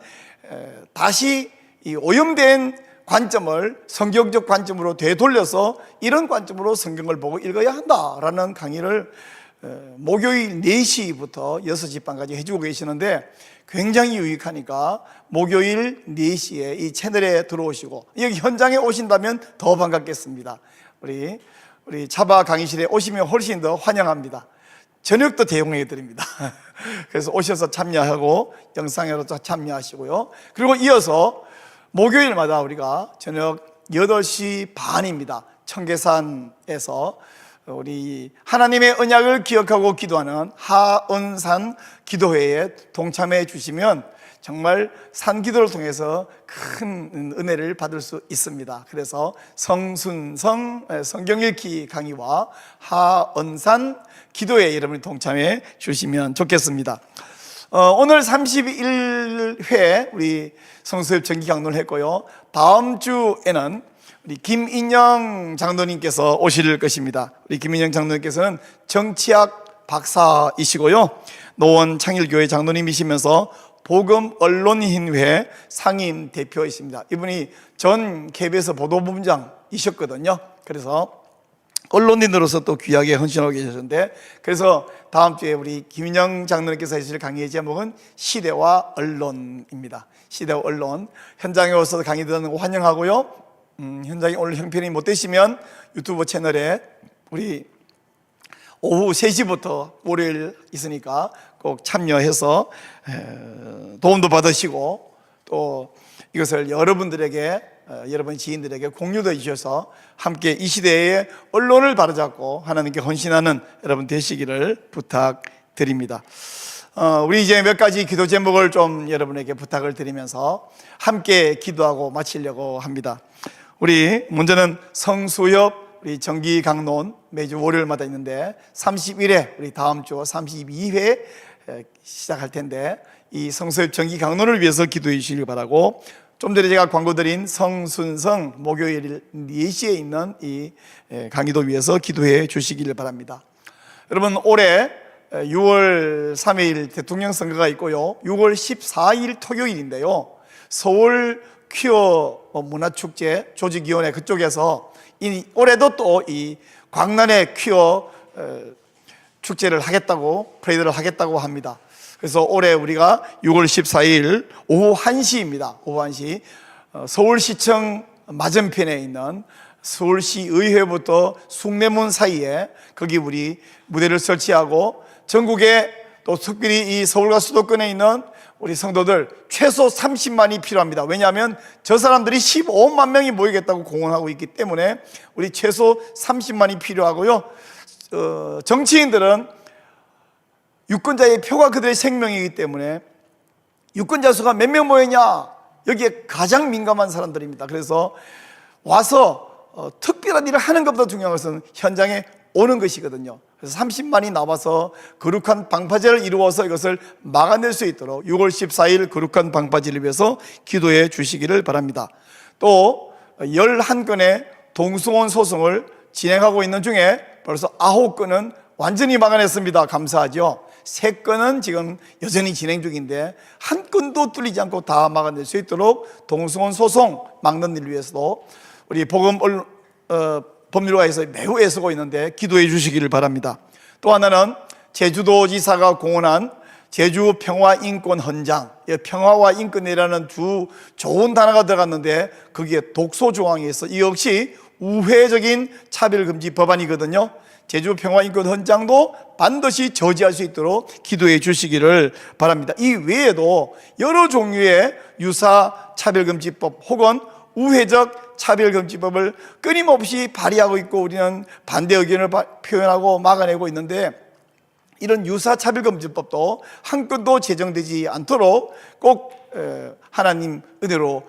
다시 이 오염된 관점을 성경적 관점으로 되돌려서 이런 관점으로 성경을 보고 읽어야 한다라는 강의를 목요일 4시부터 6시 반까지 해주고 계시는데 굉장히 유익하니까 목요일 4시에 이 채널에 들어오시고 여기 현장에 오신다면 더 반갑겠습니다. 우리 차바 강의실에 오시면 훨씬 더 환영합니다. 저녁도 제공해 드립니다. 그래서 오셔서 참여하고 영상으로 참여하시고요. 그리고 이어서 목요일마다 우리가 저녁 8시 반입니다. 청계산에서 우리 하나님의 언약을 기억하고 기도하는 하은산 기도회에 동참해 주시면 정말 산기도를 통해서 큰 은혜를 받을 수 있습니다. 그래서 성순성 성경읽기 강의와 하은산 기도회에 여러분이 동참해 주시면 좋겠습니다. 오늘 31회 우리 성수협 정기 강론을 했고요. 다음 주에는 우리 김인영 장로님께서 오실 것입니다. 우리 김인영 장로님께서는 정치학 박사이시고요, 노원 창일교회 장로님이시면서 복음 언론인회 상임 대표이십니다. 이분이 전 KBS 보도본부장이셨거든요. 그래서 언론인으로서 또 귀하게 헌신하고 계셨는데, 그래서 다음 주에 우리 김인영 장로님께서 하실 강의의 제목은 시대와 언론입니다. 시대와 언론. 현장에 오셔서 강의 듣는 거 환영하고요. 현장에 오늘 형편이 못 되시면 유튜브 채널에 우리 오후 3시부터 월요일 있으니까 꼭 참여해서 도움도 받으시고 또 이것을 여러분들에게, 여러분 지인들에게 공유도 해주셔서 함께 이 시대의 언론을 바로잡고 하나님께 헌신하는 여러분 되시기를 부탁드립니다. 우리 이제 몇 가지 기도 제목을 좀 여러분에게 부탁을 드리면서 함께 기도하고 마치려고 합니다. 우리 먼저는 성수협 우리 정기 강론 매주 월요일마다 있는데 31회 우리 다음 주 32회 시작할 텐데 이 성수협 정기 강론을 위해서 기도해 주시길 바라고, 좀 전에 제가 광고 드린 성순성 목요일 4시에 있는 이 강의도 위해서 기도해 주시기를 바랍니다. 여러분, 올해 6월 3일 대통령 선거가 있고요, 6월 14일 토요일인데요, 서울 퀴어 문화축제 조직위원회 그쪽에서 올해도 또 이 광란의 퀴어 축제를 하겠다고, 프레이드를 하겠다고 합니다. 그래서 올해 우리가 6월 14일 오후 1시입니다. 오후 1시 서울시청 맞은편에 있는 서울시 의회부터 숭례문 사이에 거기 우리 무대를 설치하고 전국에 또 특별히 이 서울과 수도권에 있는 우리 성도들 최소 30만이 필요합니다. 왜냐하면 저 사람들이 15만 명이 모이겠다고 공언하고 있기 때문에 우리 최소 30만이 필요하고요. 정치인들은 유권자의 표가 그들의 생명이기 때문에 유권자 수가 몇 명 모였냐, 여기에 가장 민감한 사람들입니다. 그래서 와서 특별한 일을 하는 것보다 중요한 것은 현장에 오는 것이거든요. 그래서 30만이 나와서 거룩한 방파제를 이루어서 이것을 막아낼 수 있도록 6월 14일 거룩한 방파제를 위해서 기도해 주시기를 바랍니다. 또 11건의 동승원 소송을 진행하고 있는 중에 벌써 9건은 완전히 막아냈습니다. 감사하죠. 3건은 지금 여전히 진행 중인데 한 건도 뚫리지 않고 다 막아낼 수 있도록 동승원 소송 막는 일을 위해서도 우리 법률가에서 매우 애쓰고 있는데 기도해 주시기를 바랍니다. 또 하나는 제주도지사가 공언한 제주 평화인권 헌장, 평화와 인권이라는 두 좋은 단어가 들어갔는데 거기에 독소 조항이 있어 이 역시 우회적인 차별금지 법안이거든요. 제주 평화인권 헌장도 반드시 저지할 수 있도록 기도해 주시기를 바랍니다. 이 외에도 여러 종류의 유사 차별금지법 혹은 우회적 차별금지법을 끊임없이 발의하고 있고 우리는 반대 의견을 표현하고 막아내고 있는데 이런 유사 차별금지법도 한 건도 제정되지 않도록 꼭 하나님 은혜로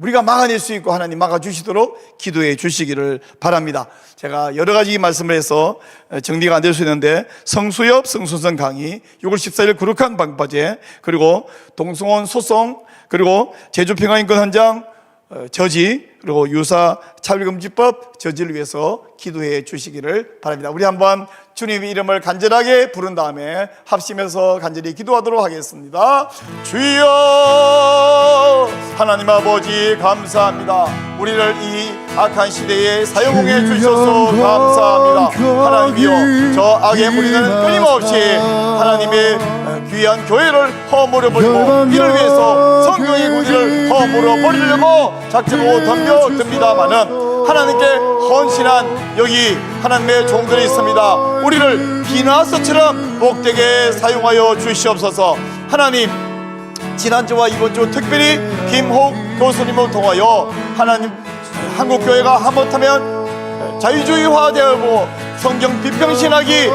우리가 막아낼 수 있고 하나님 막아주시도록 기도해 주시기를 바랍니다. 제가 여러 가지 말씀을 해서 정리가 안 될 수 있는데 성수엽 성소성 강의 6월 14일 거룩한 방파제 그리고 동승원 소송 그리고 제주평화인권 헌장 저지 그리고 유사 차별금지법 저지를 위해서 기도해 주시기를 바랍니다. 우리 한번 주님의 이름을 간절하게 부른 다음에 합심해서 간절히 기도하도록 하겠습니다. 주여 하나님 아버지 감사합니다. 우리를 이 악한 시대에 사용해 주셔서 감사합니다. 하나님이여 저 악의 무리는 끊임없이 하나님의 귀한 교회를 허물어 버리고 이를 위해서 성경의 구기를 허물어 버리려고 작정하고 덤벼듭니다마는 하나님께 헌신한 여기 하나님의 종들이 있습니다. 우리를 비나서처럼 복되게 사용하여 주시옵소서. 하나님 지난주와 이번주 특별히 김혹 교수님을 통하여 하나님 한국교회가 하마터면 자유주의화 되고 성경 비평신학이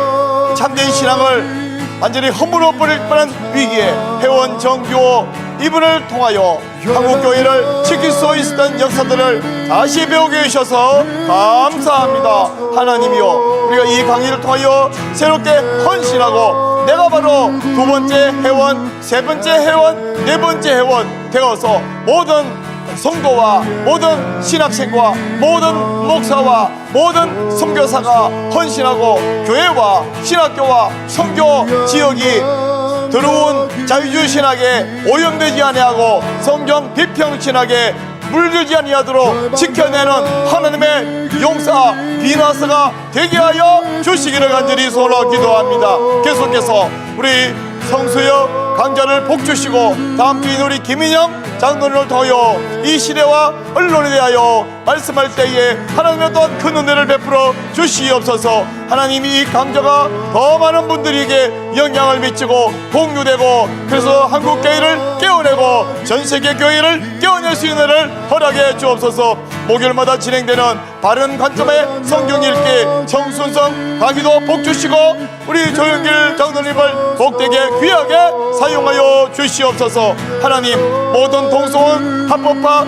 참된 신앙을 완전히 허물어 버릴 뻔한 위기에 회원 정규호 이분을 통하여 한국교회를 지킬 수 있었던 역사들을 다시 배우게 해주셔서 감사합니다. 하나님이여 우리가 이 강의를 통하여 새롭게 헌신하고 내가 바로 두 번째 회원, 세 번째 회원, 네 번째 회원 되어서 모든 성도와 모든 신학생과 모든 목사와 모든 선교사가 헌신하고 교회와 신학교와 선교 지역이 더러운 자유주의 신학에 오염되지 아니하고 성경 비평 신학에 물들지 아니하도록 지켜내는 하나님의 용사 비나스가 되게 하여 주시기를 간절히 소원하고 기도합니다. 계속해서 우리 성수여 강자를 복주시고 다음 주인 우리 김인영 장로를 통하여 이 시대와 언론에 대하여 말씀할 때에 하나님의 또한 큰 은혜를 베풀어 주시옵소서. 하나님이 이 강자가 더 많은 분들에게 영향을 미치고 공유되고 그래서 한국교회를 깨어내고 전세계 교회를 깨어낼 수 있는 은혜를 허락해 주옵소서. 목요일마다 진행되는 바른 관점의 성경 읽기 정순성 강의도 복주시고 우리 조영길 장로님을 복되게 귀하게 사용하여 주시옵소서. 하나님 모든 동성원 합법화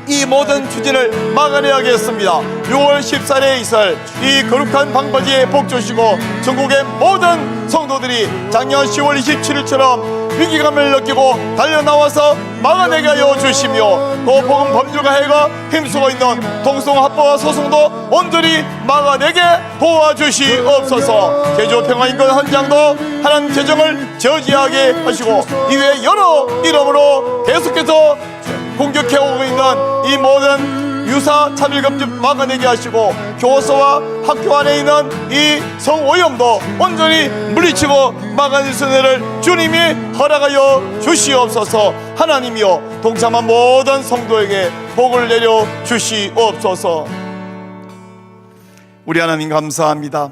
이 모든 추진을 막아내야겠습니다. 6월 14일에 있을 이 거룩한 방파제에 복주시고 전국의 모든 성도들이 작년 10월 27일처럼 위기감을 느끼고 달려나와서 막아내게 하여 주시며 또 복음 법률가회가 힘쓰고 있는 동성합법화 소송도 온전히 막아내게 도와주시옵소서. 제주평화인권 헌장도 하나님 재정을 저지하게 하시고 이외에 여러 이름으로 계속해서 공격해오고 있는 이 모든 유사 차별금지 막아내게 하시고 교서와 학교 안에 있는 이 성오염도 온전히 물리치고 막아낼 수 있는 은혜를 주님이 허락하여 주시옵소서. 하나님이여 동참한 모든 성도에게 복을 내려 주시옵소서. 우리 하나님 감사합니다.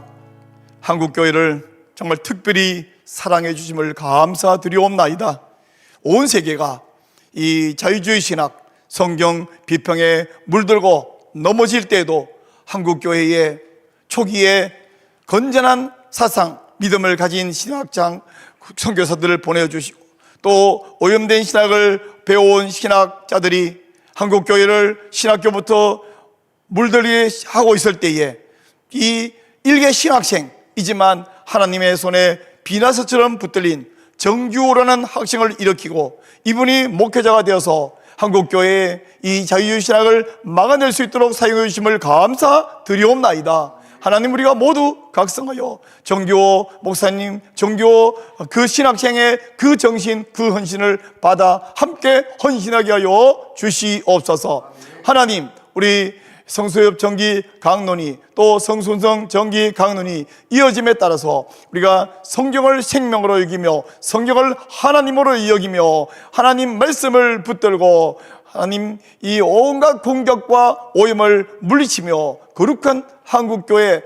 한국교회를 정말 특별히 사랑해 주심을 감사드리옵나이다. 온 세계가 이 자유주의 신학, 성경 비평에 물들고 넘어질 때에도 한국교회의 초기에 건전한 사상, 믿음을 가진 신학장, 선교사들을 보내주시고 또 오염된 신학을 배워온 신학자들이 한국교회를 신학교부터 물들게 하고 있을 때에 이 일개 신학생이지만 하나님의 손에 비나스처럼 붙들린 정규호라는 학생을 일으키고 이분이 목회자가 되어서 한국교회의 이 자유주의 신학을 막아낼 수 있도록 사용해 주심을 감사드리옵나이다. 하나님, 우리가 모두 각성하여 정규호 목사님, 정규호 그 신학생의 그 정신, 그 헌신을 받아 함께 헌신하게 하여 주시옵소서. 하나님, 우리 성수협 정기 강론이 또 성순성 정기 강론이 이어짐에 따라서 우리가 성경을 생명으로 여기며 성경을 하나님으로 여기며 하나님 말씀을 붙들고 하나님 이 온갖 공격과 오염을 물리치며 거룩한 한국교회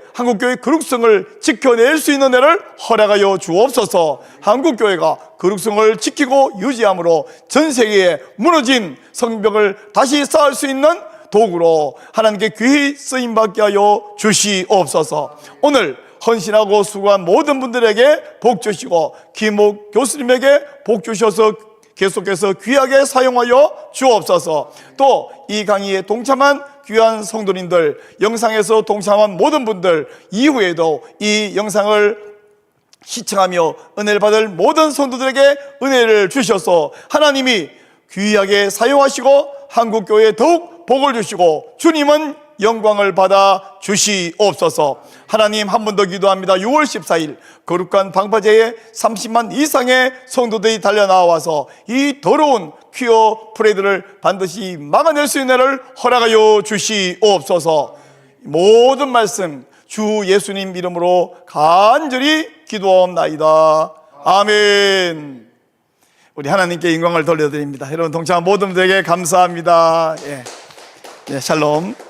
거룩성을 지켜낼 수 있는 애를 허락하여 주옵소서. 한국교회가 거룩성을 지키고 유지함으로 전 세계에 무너진 성벽을 다시 쌓을 수 있는 도구로 하나님께 귀히 쓰임받게 하여 주시옵소서. 오늘 헌신하고 수고한 모든 분들에게 복 주시고 김옥 교수님에게 복 주셔서 계속해서 귀하게 사용하여 주옵소서. 또 이 강의에 동참한 귀한 성도님들, 영상에서 동참한 모든 분들 이후에도 이 영상을 시청하며 은혜를 받을 모든 성도들에게 은혜를 주셔서 하나님이 귀하게 사용하시고 한국교회에 더욱 복을 주시고 주님은 영광을 받아 주시옵소서. 하나님, 한 번 더 기도합니다. 6월 14일 거룩한 방파제에 30만 이상의 성도들이 달려나와서 이 더러운 퀴어 프레이드를 반드시 막아낼 수 있는 애를 허락하여 주시옵소서. 모든 말씀 주 예수님 이름으로 간절히 기도하옵나이다. 아멘. 우리 하나님께 영광을 돌려드립니다. 여러분 동참한 모든 분들에게 감사합니다. 예, 샬롬.